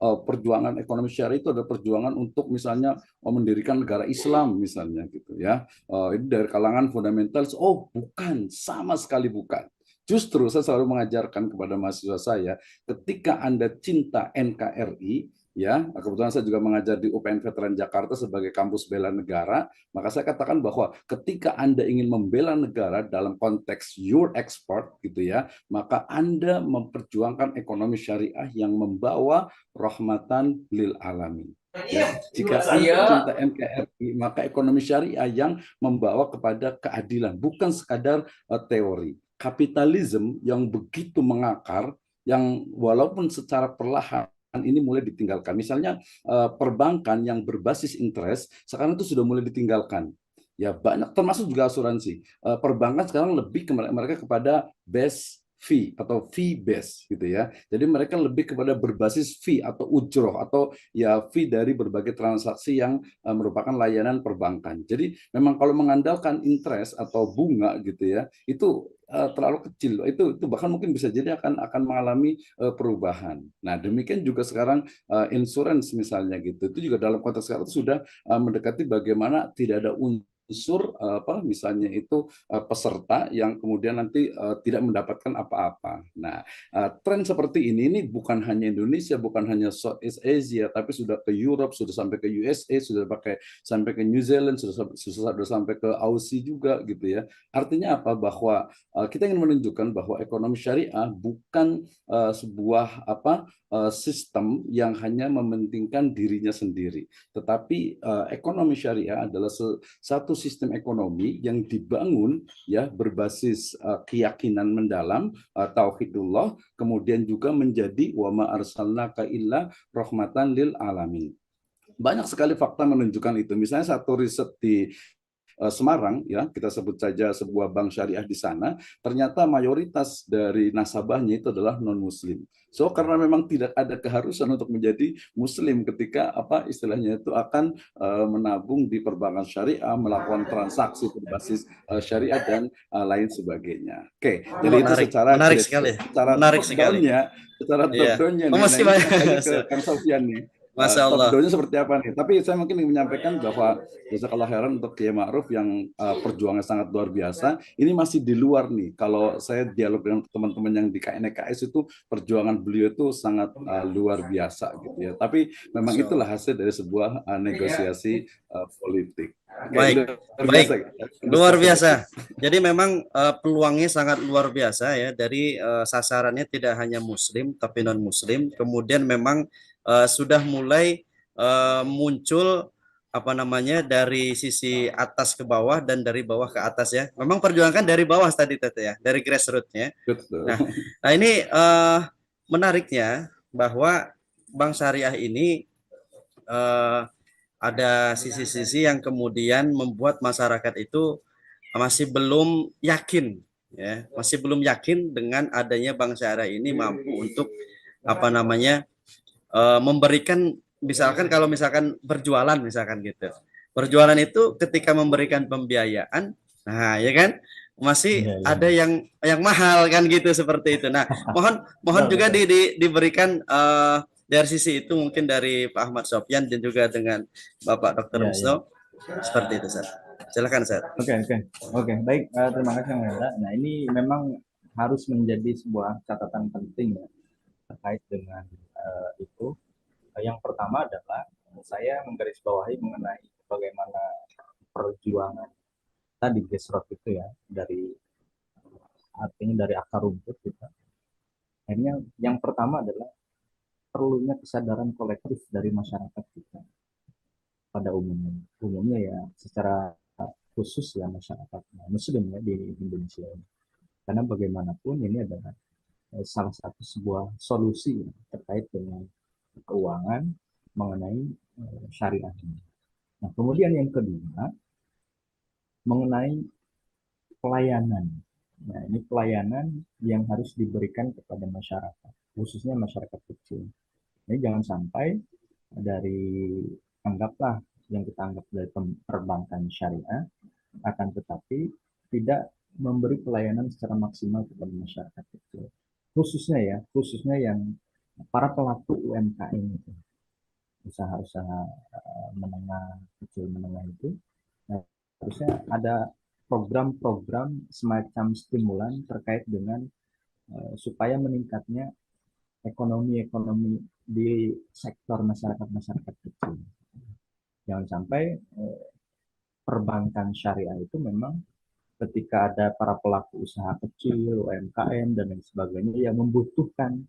perjuangan ekonomi syariah itu adalah perjuangan untuk misalnya mendirikan negara Islam misalnya gitu ya. Ini dari kalangan fundamentalis. Oh, bukan, sama sekali bukan. Justru saya selalu mengajarkan kepada mahasiswa saya, ketika Anda cinta NKRI, ya, kebetulan saya juga mengajar di UPN Veteran Jakarta sebagai kampus bela negara, maka saya katakan bahwa ketika Anda ingin membela negara dalam konteks your export gitu ya, maka Anda memperjuangkan ekonomi syariah yang membawa rahmatan lil alamin. Ya, jika Anda cinta NKRI, maka ekonomi syariah yang membawa kepada keadilan, bukan sekadar teori. Kapitalisme yang begitu mengakar, yang walaupun secara perlahan ini mulai ditinggalkan. Misalnya perbankan yang berbasis interest sekarang itu sudah mulai ditinggalkan. Ya banyak, termasuk juga asuransi. Perbankan sekarang lebih mereka kepada base fee atau fee base gitu ya. Jadi mereka lebih kepada berbasis fee atau ujroh atau ya fee dari berbagai transaksi yang merupakan layanan perbankan. Jadi memang kalau mengandalkan interest atau bunga gitu ya, itu terlalu kecil. Itu bahkan mungkin bisa jadi akan mengalami perubahan. Nah, demikian juga sekarang insurance misalnya gitu. Itu juga dalam konteks sekarang itu sudah mendekati bagaimana tidak ada unsur misalnya itu peserta yang kemudian nanti tidak mendapatkan apa-apa. Nah, tren seperti ini bukan hanya Indonesia, bukan hanya Southeast Asia, tapi sudah ke Europe, sudah sampai ke USA, sudah sampai ke New Zealand, sudah sampai ke Aussie juga gitu ya. Artinya apa? Bahwa kita ingin menunjukkan bahwa ekonomi syariah bukan sebuah sistem yang hanya mementingkan dirinya sendiri, tetapi ekonomi syariah adalah satu sistem ekonomi yang dibangun ya berbasis keyakinan mendalam, tauhidullah, kemudian juga menjadi wa ma arsalnaka illa rahmatan lil alamin. Banyak sekali fakta menunjukkan itu. Misalnya satu riset di Semarang, ya kita sebut saja sebuah bank syariah di sana, ternyata mayoritas dari nasabahnya itu adalah non Muslim. So karena memang tidak ada keharusan untuk menjadi Muslim ketika istilahnya itu akan menabung di perbankan syariah, melakukan transaksi berbasis syariah dan lain sebagainya. Oke, jadi itu secara menarik sekali, menarik sekali. Secara Iya. top-down-nya nih. Masih Nah, ini banyak. lagi ke Kang Sofyan nih. Masya Top Allah. down-nya seperti apa nih? Tapi saya mungkin ingin menyampaikan bahwa jazakallah khairan untuk Kiai Ma'ruf yang perjuangannya sangat luar biasa. Ini masih di luar nih. Kalau saya dialog dengan teman-teman yang di KNKS itu perjuangan beliau itu sangat luar biasa gitu ya. Tapi memang itulah hasil dari sebuah negosiasi politik. Baik, luar biasa. Jadi memang peluangnya sangat luar biasa ya. Dari sasarannya tidak hanya Muslim tapi non Muslim. Kemudian memang sudah mulai muncul dari sisi atas ke bawah dan dari bawah ke atas ya. Memang perjuangan dari bawah tadi ya, dari grassroots-nya. Nah ini menariknya bahwa Bank Syariah ini ada sisi-sisi yang kemudian membuat masyarakat itu masih belum yakin ya, masih belum yakin dengan adanya Bank Syariah ini mampu untuk memberikan, misalkan kalau misalkan berjualan misalkan gitu. Berjualan itu ketika memberikan pembiayaan, nah ya kan masih ada yang mahal kan gitu seperti itu. Nah, mohon juga diberikan dari sisi itu mungkin dari Pak Ahmad Sofyan dan juga dengan Bapak Dr. Musno seperti itu, Ustaz. Silakan, Ustaz. Oke, baik. Terima kasih, Bang Hendra. Nah, ini memang harus menjadi sebuah catatan penting ya, terkait dengan itu. Yang pertama adalah saya menggarisbawahi mengenai bagaimana perjuangan tadi grassroots itu ya, artinya dari akar rumput kita. Akhirnya yang pertama adalah perlunya kesadaran kolektif dari masyarakat kita pada umumnya. Umumnya ya secara khusus ya masyarakat Muslim ya di Indonesia ini. Karena bagaimanapun ini adalah salah satu sebuah solusi ya, terkait dengan keuangan mengenai syariah ini. Nah, kemudian yang kedua mengenai pelayanan. Nah, ini pelayanan yang harus diberikan kepada masyarakat, khususnya masyarakat kecil. Ini jangan sampai dari anggaplah yang kita anggap dari perbankan syariah, akan tetapi tidak memberi pelayanan secara maksimal kepada masyarakat kecil. Khususnya yang para pelaku UMKM itu, usaha-usaha menengah, kecil menengah itu, nah, harusnya ada program-program semacam stimulan terkait dengan supaya meningkatnya ekonomi di sektor masyarakat kecil. Jangan sampai perbankan syariah itu memang ketika ada para pelaku usaha kecil, UMKM dan lain sebagainya yang membutuhkan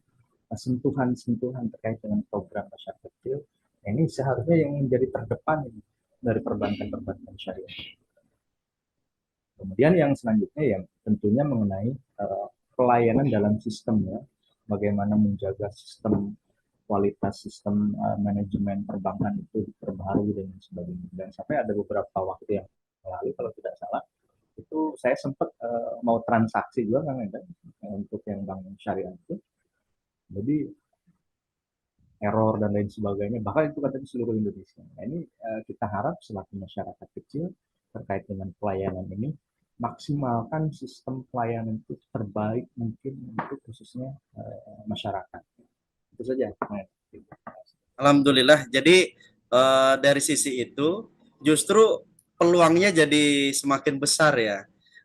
sentuhan-sentuhan terkait dengan program masyarakat kecil, ini seharusnya yang menjadi terdepan dari perbankan syariah. Kemudian yang selanjutnya yang tentunya mengenai pelayanan dalam sistemnya, bagaimana menjaga sistem kualitas sistem manajemen perbankan itu diperbaharui dan sebagainya. Dan sampai ada beberapa waktu yang lalu kalau tidak salah itu saya sempat mau transaksi juga kan untuk yang bank syariah itu. Jadi error dan lain sebagainya, bahkan itu kata di seluruh Indonesia. Nah, ini kita harap selaku masyarakat kecil terkait dengan pelayanan ini maksimalkan sistem pelayanan itu terbaik mungkin untuk khususnya masyarakat. Itu saja. Alhamdulillah. Jadi dari sisi itu justru peluangnya jadi semakin besar ya.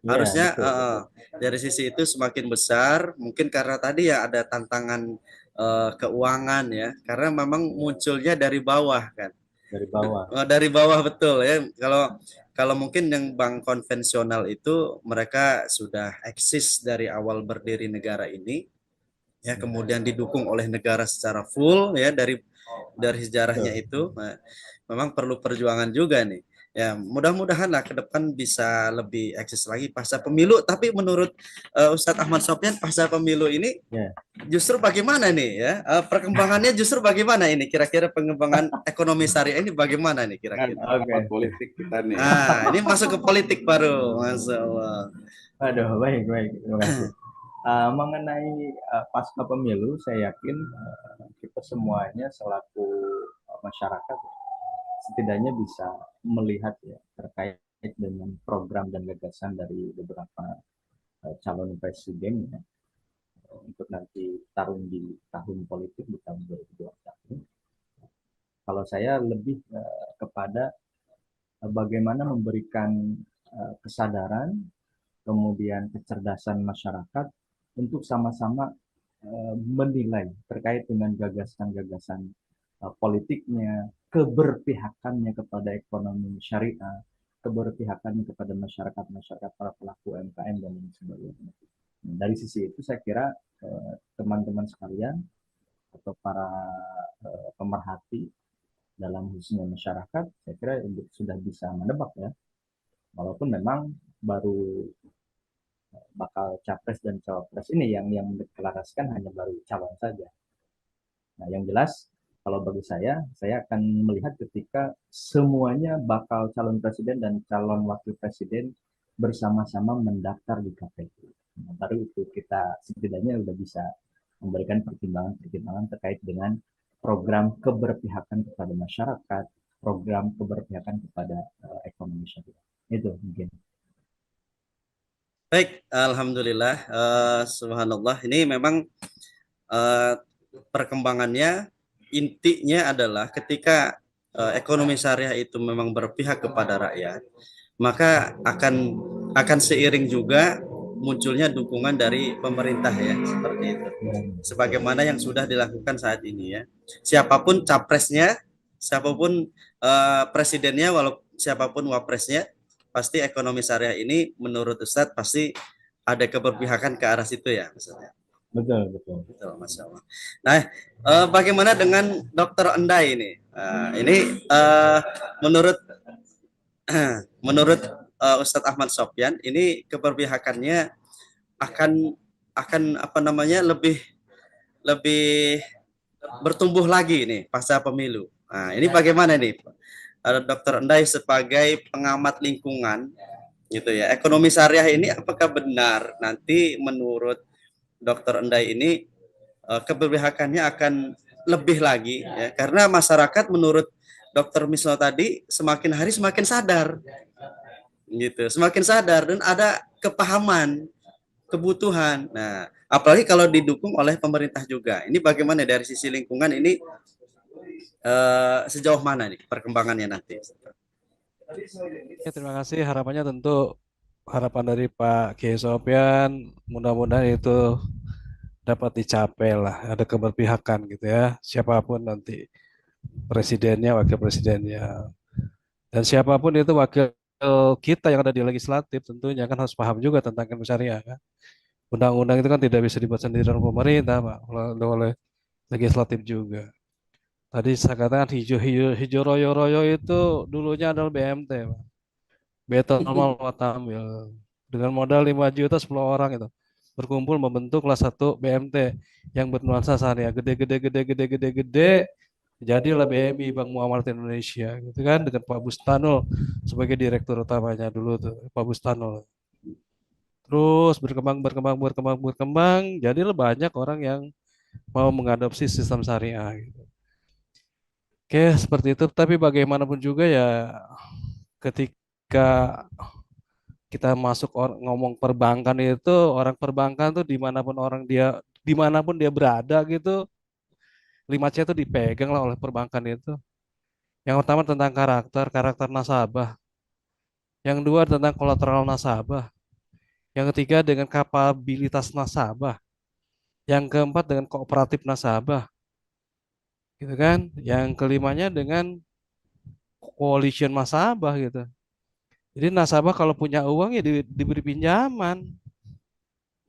Harusnya betul. Dari sisi itu semakin besar. Mungkin karena tadi ya ada tantangan keuangan ya. Karena memang munculnya dari bawah kan. Dari bawah. Dari bawah betul ya. Kalau mungkin yang bank konvensional itu mereka sudah eksis dari awal berdiri negara ini, ya kemudian didukung oleh negara secara full ya dari sejarahnya itu. Nah, memang perlu perjuangan juga nih. Ya mudah-mudahan lah ke depan bisa lebih eksis lagi pasca pemilu. Tapi menurut Ustadz Ahmad Sofyan pasca pemilu ini justru bagaimana nih ya perkembangannya justru bagaimana ini kira-kira pengembangan ekonomi syariah ini bagaimana nih kira-kira? Politik kita nih. Nah ini masuk ke politik baru, Masya Allah. Aduh, baik, terima kasih. Mengenai pasca pemilu, saya yakin kita semuanya selaku masyarakat setidaknya bisa melihat ya terkait dengan program dan gagasan dari beberapa calon presiden ya, untuk nanti tarung di tahun politik di tahun 2021. Kalau saya lebih kepada bagaimana memberikan kesadaran, kemudian kecerdasan masyarakat untuk sama-sama menilai terkait dengan gagasan-gagasan politiknya, keberpihakannya kepada ekonomi syariah, keberpihakannya kepada masyarakat para pelaku UMKM dan lain sebagainya. Dari sisi itu saya kira teman-teman sekalian atau para pemerhati dalam khususnya masyarakat, saya kira sudah bisa menebak ya, walaupun memang baru bakal capres dan cawapres ini yang mendeklarasikan hanya baru calon saja. Nah, yang jelas kalau bagi saya akan melihat ketika semuanya bakal calon presiden dan calon wakil presiden bersama-sama mendaftar di KPU. Nah, baru itu kita setidaknya sudah bisa memberikan pertimbangan-pertimbangan terkait dengan program keberpihakan kepada masyarakat, program keberpihakan kepada ekonomi syariah. Itu mungkin. Baik, alhamdulillah, subhanallah. Ini memang perkembangannya intinya adalah ketika ekonomi syariah itu memang berpihak kepada rakyat, maka akan seiring juga munculnya dukungan dari pemerintah ya, seperti itu. Sebagaimana yang sudah dilakukan saat ini ya. Siapapun capresnya, siapapun presidennya, walau siapapun wapresnya, pasti ekonomi syariah ini menurut Ustadz pasti ada keberpihakan ke arah situ ya maksudnya. Betul, betul. Betul, Masya Allah. Nah, bagaimana dengan Dokter Endai ini? Ini menurut menurut Ustadz Ahmad Sofyan, ini keberpihakannya akan akan apa namanya lebih lebih bertumbuh lagi nih pasca pemilu. Nah, ini bagaimana nih, Dokter Endai sebagai pengamat lingkungan, gitu ya? Ekonomi syariah ini apakah benar nanti menurut Dokter Endai ini keberpihakannya akan lebih lagi ya karena masyarakat menurut Dokter Misno tadi semakin hari semakin sadar gitu, semakin sadar dan ada kepahaman kebutuhan. Nah, apalagi kalau didukung oleh pemerintah juga. Ini bagaimana dari sisi lingkungan ini sejauh mana nih perkembangannya nanti? Ya, terima kasih. Harapannya tentu harapan dari Pak Kiai Sofyan mudah-mudahan itu dapat dicapai lah, ada keberpihakan gitu ya. Siapapun nanti presidennya, wakil presidennya, dan siapapun itu wakil kita yang ada di legislatif tentunya kan harus paham juga tentang ilmu syariah kan. Undang-undang itu kan tidak bisa dibuat sendiri oleh pemerintah, Pak, oleh legislatif juga. Tadi saya katakan hijau-hijau hijau royo-royo itu dulunya adalah BMT, Pak. Betul Mal Watamil. Dengan modal 5 juta 10 orang itu berkumpul membentuk kelas satu BMT yang bernuansa syariah gede. Jadilah BMI Bank Muamalat Indonesia gitu kan dengan Pak Bustanul sebagai direktur utamanya dulu tuh Pak Bustanul. Terus berkembang, jadilah banyak orang yang mau mengadopsi sistem syariah gitu. Oke, seperti itu. Tapi bagaimanapun juga ya ketika kita masuk ngomong perbankan itu orang perbankan tuh dimanapun dia berada gitu 5C itu dipegang lah oleh perbankan itu. Yang pertama tentang karakter nasabah. Yang dua tentang kolateral nasabah. Yang ketiga dengan kapabilitas nasabah. Yang keempat dengan kooperatif nasabah. Gitu kan? Yang kelimanya dengan coalition nasabah gitu. Jadi nasabah kalau punya uang ya diberi pinjaman.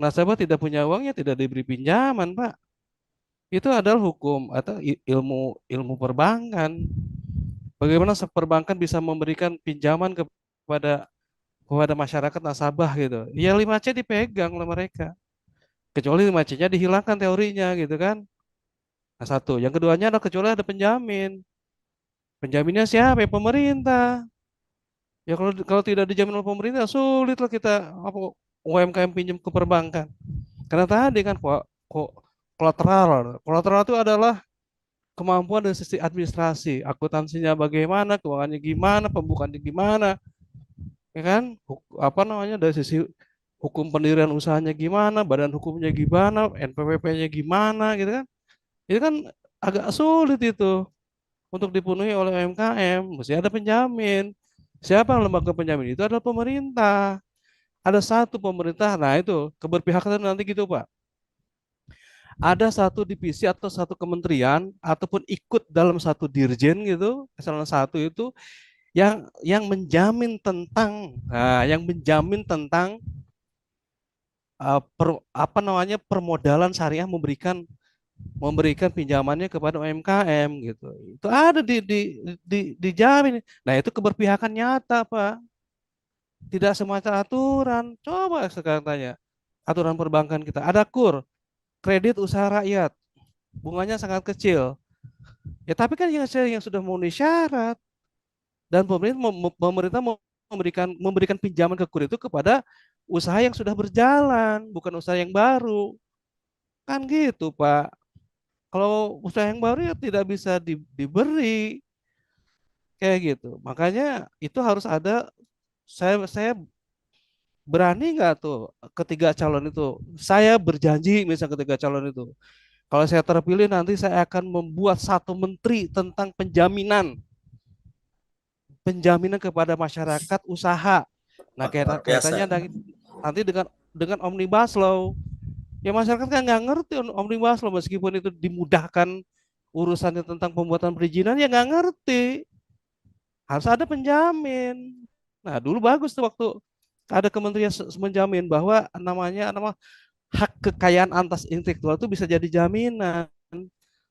Nasabah tidak punya uang ya tidak diberi pinjaman, Pak. Itu adalah hukum atau ilmu ilmu perbankan. Bagaimana perbankan bisa memberikan pinjaman kepada masyarakat nasabah gitu. Ya 5C dipegang oleh mereka. Kecuali 5C-nya dihilangkan teorinya gitu kan. Nah, satu. Yang keduanya adalah kecuali ada penjamin. Penjaminnya siapa? Ya pemerintah. Ya kalau tidak dijamin oleh pemerintah sulitlah kita apa UMKM pinjam ke perbankan. Karena tadi kan kok kolateral. Kolateral itu adalah kemampuan dari sisi administrasi, akuntansinya bagaimana, keuangannya gimana, pembukaannya gimana, ya kan? Apa namanya dari sisi hukum pendirian usahanya gimana, badan hukumnya gimana, NPWP-nya gimana, gitu kan? Itu kan agak sulit itu untuk dipenuhi oleh UMKM, mesti ada penjamin. Siapa lembaga penjamin? Itu adalah pemerintah. Ada satu pemerintah, nah itu keberpihakan nanti gitu Pak. Ada satu divisi atau satu kementerian ataupun ikut dalam satu dirjen gitu, salah satu itu yang menjamin tentang yang menjamin tentang apa namanya permodalan syariah memberikan pinjamannya kepada UMKM gitu. Itu ada dijamin. Nah, itu keberpihakan nyata, Pak. Tidak semacam aturan. Coba sekarang tanya. Aturan perbankan kita ada kredit usaha rakyat. Bunganya sangat kecil. Ya, tapi kan yang sudah memenuhi syarat dan pemerintah memberikan pinjaman ke KUR itu kepada usaha yang sudah berjalan, bukan usaha yang baru. Kan gitu, Pak. Kalau usaha yang baru ya tidak bisa diberi kayak gitu. Makanya itu harus ada saya berani nggak tuh ketiga calon itu. Saya berjanji misalnya ketiga calon itu. Kalau saya terpilih nanti saya akan membuat satu menteri tentang penjaminan kepada masyarakat usaha. Nah, Luar kaitannya biasa. nanti dengan omnibus law. Ya masyarakat kan nggak ngerti omnibus law meskipun itu dimudahkan urusannya tentang pembuatan perizinan ya nggak ngerti. Harus ada penjamin. Nah, dulu bagus tuh waktu ada kementerian menjamin bahwa nama hak kekayaan atas intelektual itu bisa jadi jaminan.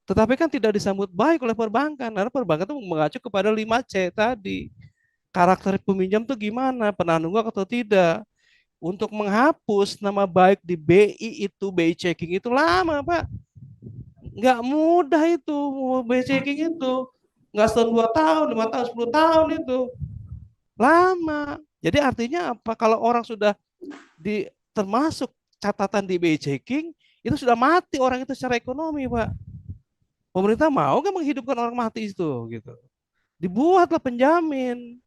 Tetapi kan tidak disambut baik oleh perbankan, karena perbankan itu mengacu kepada 5C tadi. Karakter peminjam tuh gimana, pernah nunggak atau tidak. Untuk menghapus nama baik di BI itu, BI checking itu lama, Pak. Nggak mudah itu, BI checking itu. Nggak setahun 2 tahun, 5 tahun, 10 tahun itu. Lama. Jadi artinya apa? Kalau orang sudah termasuk catatan di BI checking, itu sudah mati orang itu secara ekonomi, Pak. Pemerintah mau nggak menghidupkan orang mati itu, gitu. Dibuatlah penjamin.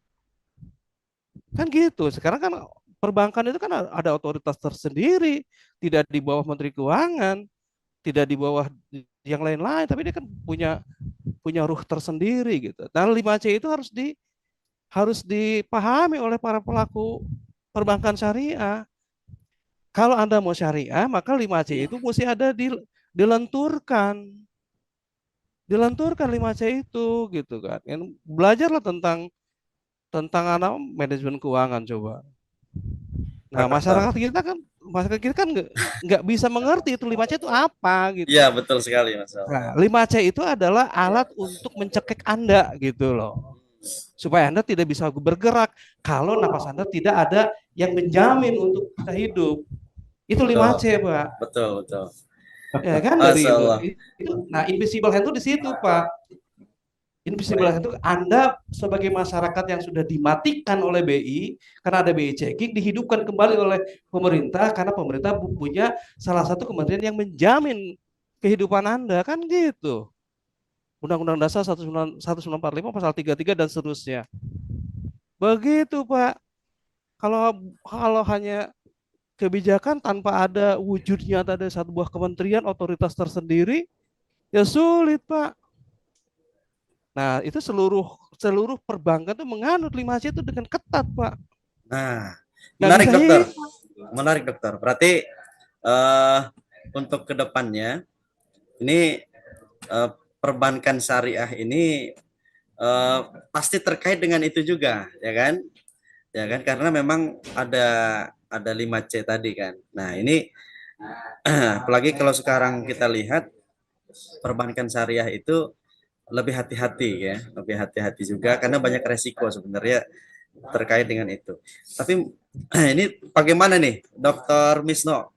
Kan gitu. Sekarang kan perbankan itu kan ada otoritas tersendiri, tidak di bawah Menteri Keuangan, tidak di bawah yang lain-lain, tapi dia kan punya punya ruh tersendiri gitu. Dan 5C itu harus dipahami oleh para pelaku perbankan syariah. Kalau Anda mau syariah, maka 5C itu mesti ada dilenturkan. Dilenturkan 5C itu gitu kan. Belajarlah tentang manajemen keuangan coba. Nah, masyarakat kita kan nggak bisa mengerti itu 5C itu apa gitu. Iya, betul sekali, Mas. Nah, 5C itu adalah alat untuk mencekik Anda gitu loh. Supaya Anda tidak bisa bergerak kalau napas Anda tidak ada yang menjamin untuk bisa hidup. Itu 5C, Pak. Betul, betul. Ya kan dari Masya Allah. itu. Nah, invisible hand itu di situ, Pak. Invisible hand itu Anda sebagai masyarakat yang sudah dimatikan oleh BI karena ada BI checking dihidupkan kembali oleh pemerintah karena pemerintah punya salah satu kementerian yang menjamin kehidupan Anda kan gitu. Undang-Undang Dasar 1945 pasal 33 dan seterusnya. Begitu, Pak. Kalau kalau hanya kebijakan tanpa ada wujud nyata dari satu buah kementerian otoritas tersendiri, ya sulit, Pak. Nah, itu seluruh perbankan itu menganut 5C itu dengan ketat, Pak. Nah, Nggak menarik bisa dokter. hilang. Menarik dokter. Berarti untuk kedepannya ini perbankan syariah ini pasti terkait dengan itu juga, ya kan? Ya kan? Karena memang ada 5C tadi kan. Nah, ini apalagi kalau sekarang kita lihat perbankan syariah itu lebih hati-hati ya, lebih hati-hati juga karena banyak resiko sebenarnya terkait dengan itu. Tapi ini bagaimana nih, Dokter Misno,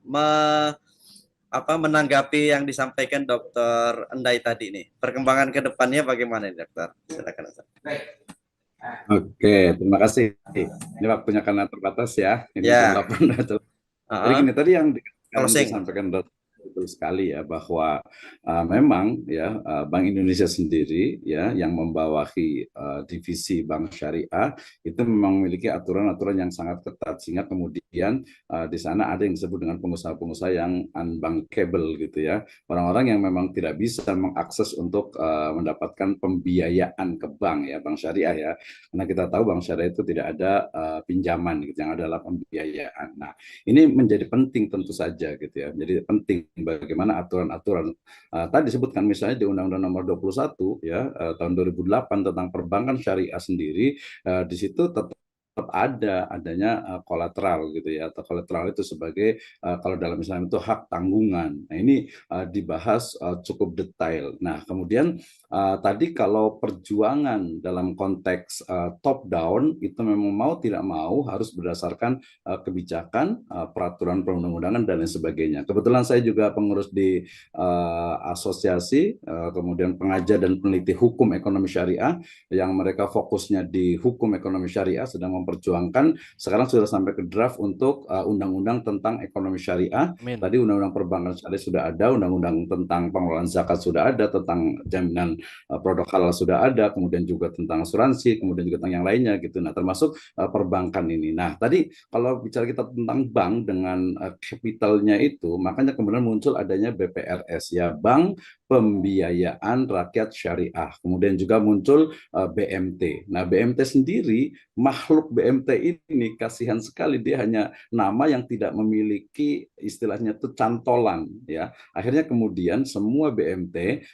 menanggapi yang disampaikan Dokter Endai tadi nih? Perkembangan ke depannya bagaimana nih, Dokter? Silakan, Dokter. Oke, terima kasih. Ini waktunya karena terbatas ya. Ini jam Ya, 8. Jadi gini, tadi yang closing. disampaikan betul sekali ya bahwa memang ya Bank Indonesia sendiri ya yang membawahi divisi Bank Syariah itu memang memiliki aturan-aturan yang sangat ketat sehingga kemudian di sana ada yang disebut dengan pengusaha-pengusaha yang unbankable gitu ya, orang-orang yang memang tidak bisa mengakses untuk mendapatkan pembiayaan ke bank ya, Bank Syariah ya, karena kita tahu Bank Syariah itu tidak ada pinjaman gitu, yang adalah pembiayaan. Nah, ini menjadi penting tentu saja gitu ya. Jadi penting bagaimana aturan-aturan tadi disebutkan misalnya di Undang-Undang Nomor 21 ya tahun 2008 tentang perbankan syariah sendiri, di situ tetap adanya kolateral gitu ya, atau kolateral itu sebagai kalau dalam Islam itu hak tanggungan. Nah, ini dibahas cukup detail. Nah, kemudian tadi kalau perjuangan dalam konteks top down itu memang mau tidak mau harus berdasarkan kebijakan, peraturan perundang-undangan dan lain sebagainya. Kebetulan saya juga pengurus di asosiasi, kemudian pengajar dan peneliti hukum ekonomi syariah yang mereka fokusnya di hukum ekonomi syariah, sedang memperjuangkan sekarang sudah sampai ke draft untuk undang-undang tentang ekonomi syariah. Amin. Tadi undang-undang perbankan syariah sudah ada, undang-undang tentang pengelolaan zakat sudah ada, tentang jaminan produk halal sudah ada, kemudian juga tentang asuransi, kemudian juga tentang yang lainnya gitu. Nah, termasuk perbankan ini. Nah, tadi kalau bicara kita tentang bank dengan kapitalnya itu, makanya kemudian muncul adanya BPRS ya, Bank Pembiayaan Rakyat Syariah. Kemudian juga muncul BMT. Nah, BMT sendiri makhluk BMT ini kasihan sekali, dia hanya nama yang tidak memiliki istilahnya itu cantolan ya. Akhirnya kemudian semua BMT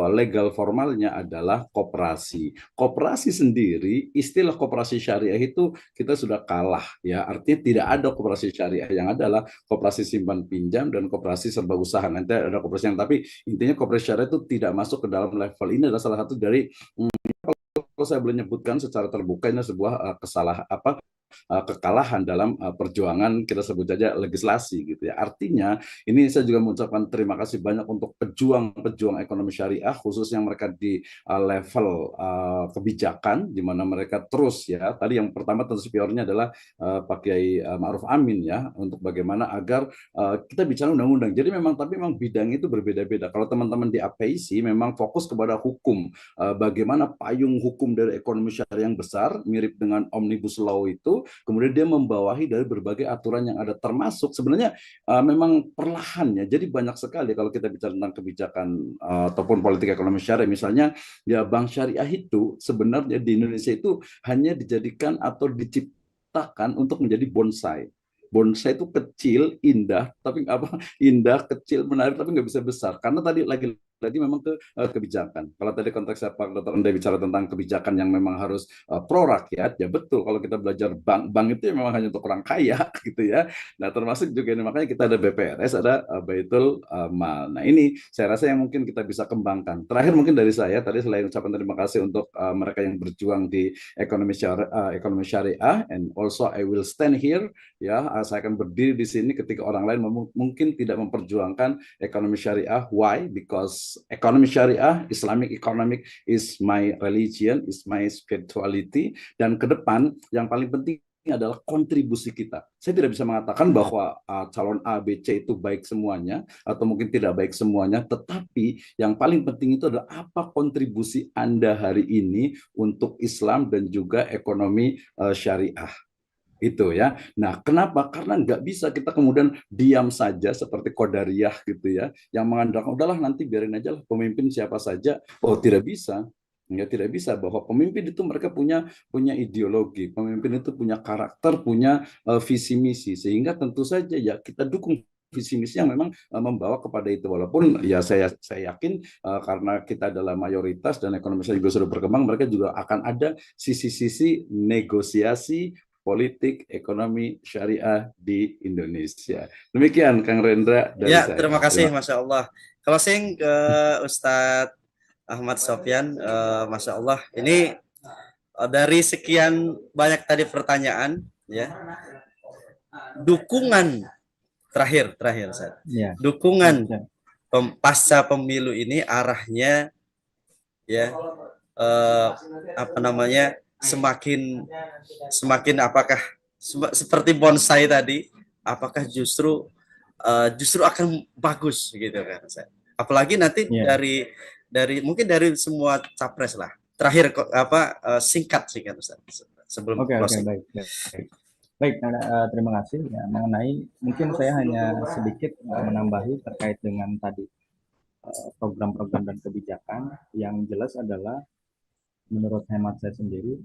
legal formalnya adalah koperasi. Koperasi sendiri, istilah koperasi syariah itu kita sudah kalah ya. Artinya tidak ada koperasi syariah, yang adalah koperasi simpan pinjam dan koperasi serba usaha. Nanti ada koperasi yang, tapi intinya koperasi syariah itu tidak masuk ke dalam level ini, adalah salah satu dari, kalau saya boleh nyebutkan secara terbuka, ini sebuah kekalahan dalam perjuangan, kita sebut saja legislasi gitu ya. Artinya ini saya juga mengucapkan terima kasih banyak untuk pejuang-pejuang ekonomi syariah, khususnya mereka di level kebijakan, di mana mereka terus ya. Tadi yang pertama tentu spiornya adalah Pak Kiai Ma'ruf Amin ya, untuk bagaimana agar kita bicara undang-undang. Jadi memang, tapi memang bidang itu berbeda-beda. Kalau teman-teman di APIC memang fokus kepada hukum, bagaimana payung hukum dari ekonomi syariah yang besar, mirip dengan Omnibus Law itu, kemudian dia membawahi dari berbagai aturan yang ada, termasuk sebenarnya memang perlahan ya. Jadi banyak sekali kalau kita bicara tentang kebijakan ataupun politik ekonomi syariah, misalnya ya, bank syariah itu sebenarnya di Indonesia itu hanya dijadikan atau diciptakan untuk menjadi bonsai. Bonsai itu kecil, indah, tapi apa, indah, kecil, menarik, tapi nggak bisa besar. Karena tadi lagi memang kebijakan. Kalau tadi konteksnya Pak Dr. Enda bicara tentang kebijakan yang memang harus pro rakyat, ya betul. Kalau kita belajar bank itu ya memang hanya untuk orang kaya gitu ya. Nah, termasuk juga ini, makanya kita ada BPRS, ada Baitul Mal. Nah, ini saya rasa yang mungkin kita bisa kembangkan. Terakhir mungkin dari saya, tadi selain ucapan terima kasih untuk mereka yang berjuang di ekonomi syariah, and also I will stand here ya, saya akan berdiri di sini ketika orang lain mungkin tidak memperjuangkan ekonomi syariah. Why? Because ekonomi syariah, Islamic economic is my religion, is my spirituality, dan ke depan yang paling penting adalah kontribusi kita. Saya tidak bisa mengatakan bahwa calon A, B, C itu baik semuanya atau mungkin tidak baik semuanya, tetapi yang paling penting itu adalah apa kontribusi Anda hari ini untuk Islam dan juga ekonomi syariah. Itu ya. Nah, kenapa? Karena nggak bisa kita kemudian diam saja seperti Qadariyah gitu ya, yang mengandalkan udahlah nanti biarin aja lah pemimpin siapa saja. Oh, tidak bisa. Ya, tidak bisa, bahwa pemimpin itu mereka punya ideologi, pemimpin itu punya karakter, punya visi misi, sehingga tentu saja ya kita dukung visi misi yang memang membawa kepada itu. Walaupun ya saya yakin karena kita adalah mayoritas dan ekonomi saya juga sudah berkembang, mereka juga akan ada sisi-sisi negosiasi politik ekonomi syariah di Indonesia. Demikian Kang Rendra dari Ya, saya. terima kasih, Masya Allah. Closing ke Ustadz Ahmad Sofyan, Masya Allah. Ini dari sekian banyak tadi pertanyaan, ya, dukungan terakhir, Ustadz. Ya, Dukungan ya. pasca pemilu ini arahnya, ya, apa namanya, semakin apakah seperti bonsai tadi, apakah justru akan bagus gitu kan, apalagi nanti Ya. mungkin dari semua capres lah. Terakhir singkat Ustaz, sebelum Oke, closing. baik. Baik, terima kasih. Ya, mengenai, mungkin saya hanya sedikit menambahi terkait dengan tadi program-program dan kebijakan. Yang jelas adalah menurut hemat saya sendiri,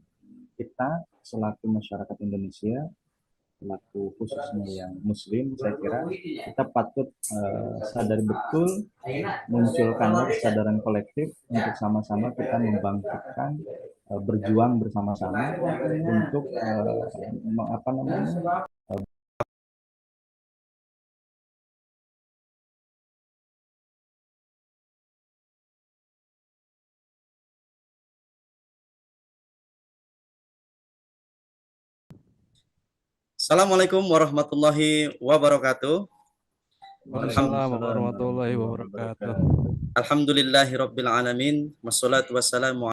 kita selaku masyarakat Indonesia, selaku khususnya yang Muslim, saya kira kita patut sadar betul, munculkannya kesadaran kolektif untuk sama-sama kita membangkitkan, berjuang bersama-sama untuk apa namanya, Assalamualaikum warahmatullahi wabarakatuh. Waalaikumsalam warahmatullahi wabarakatuh. Alhamdulillahirabbil alamin, wassalatu wassalamu.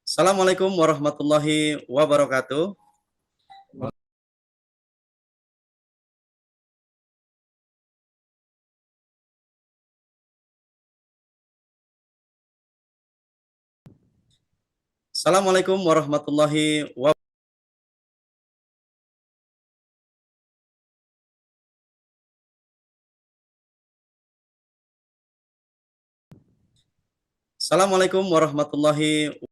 Assalamualaikum warahmatullahi wabarakatuh. Assalamualaikum warahmatullahi wabarakatuh. Assalamualaikum warahmatullahi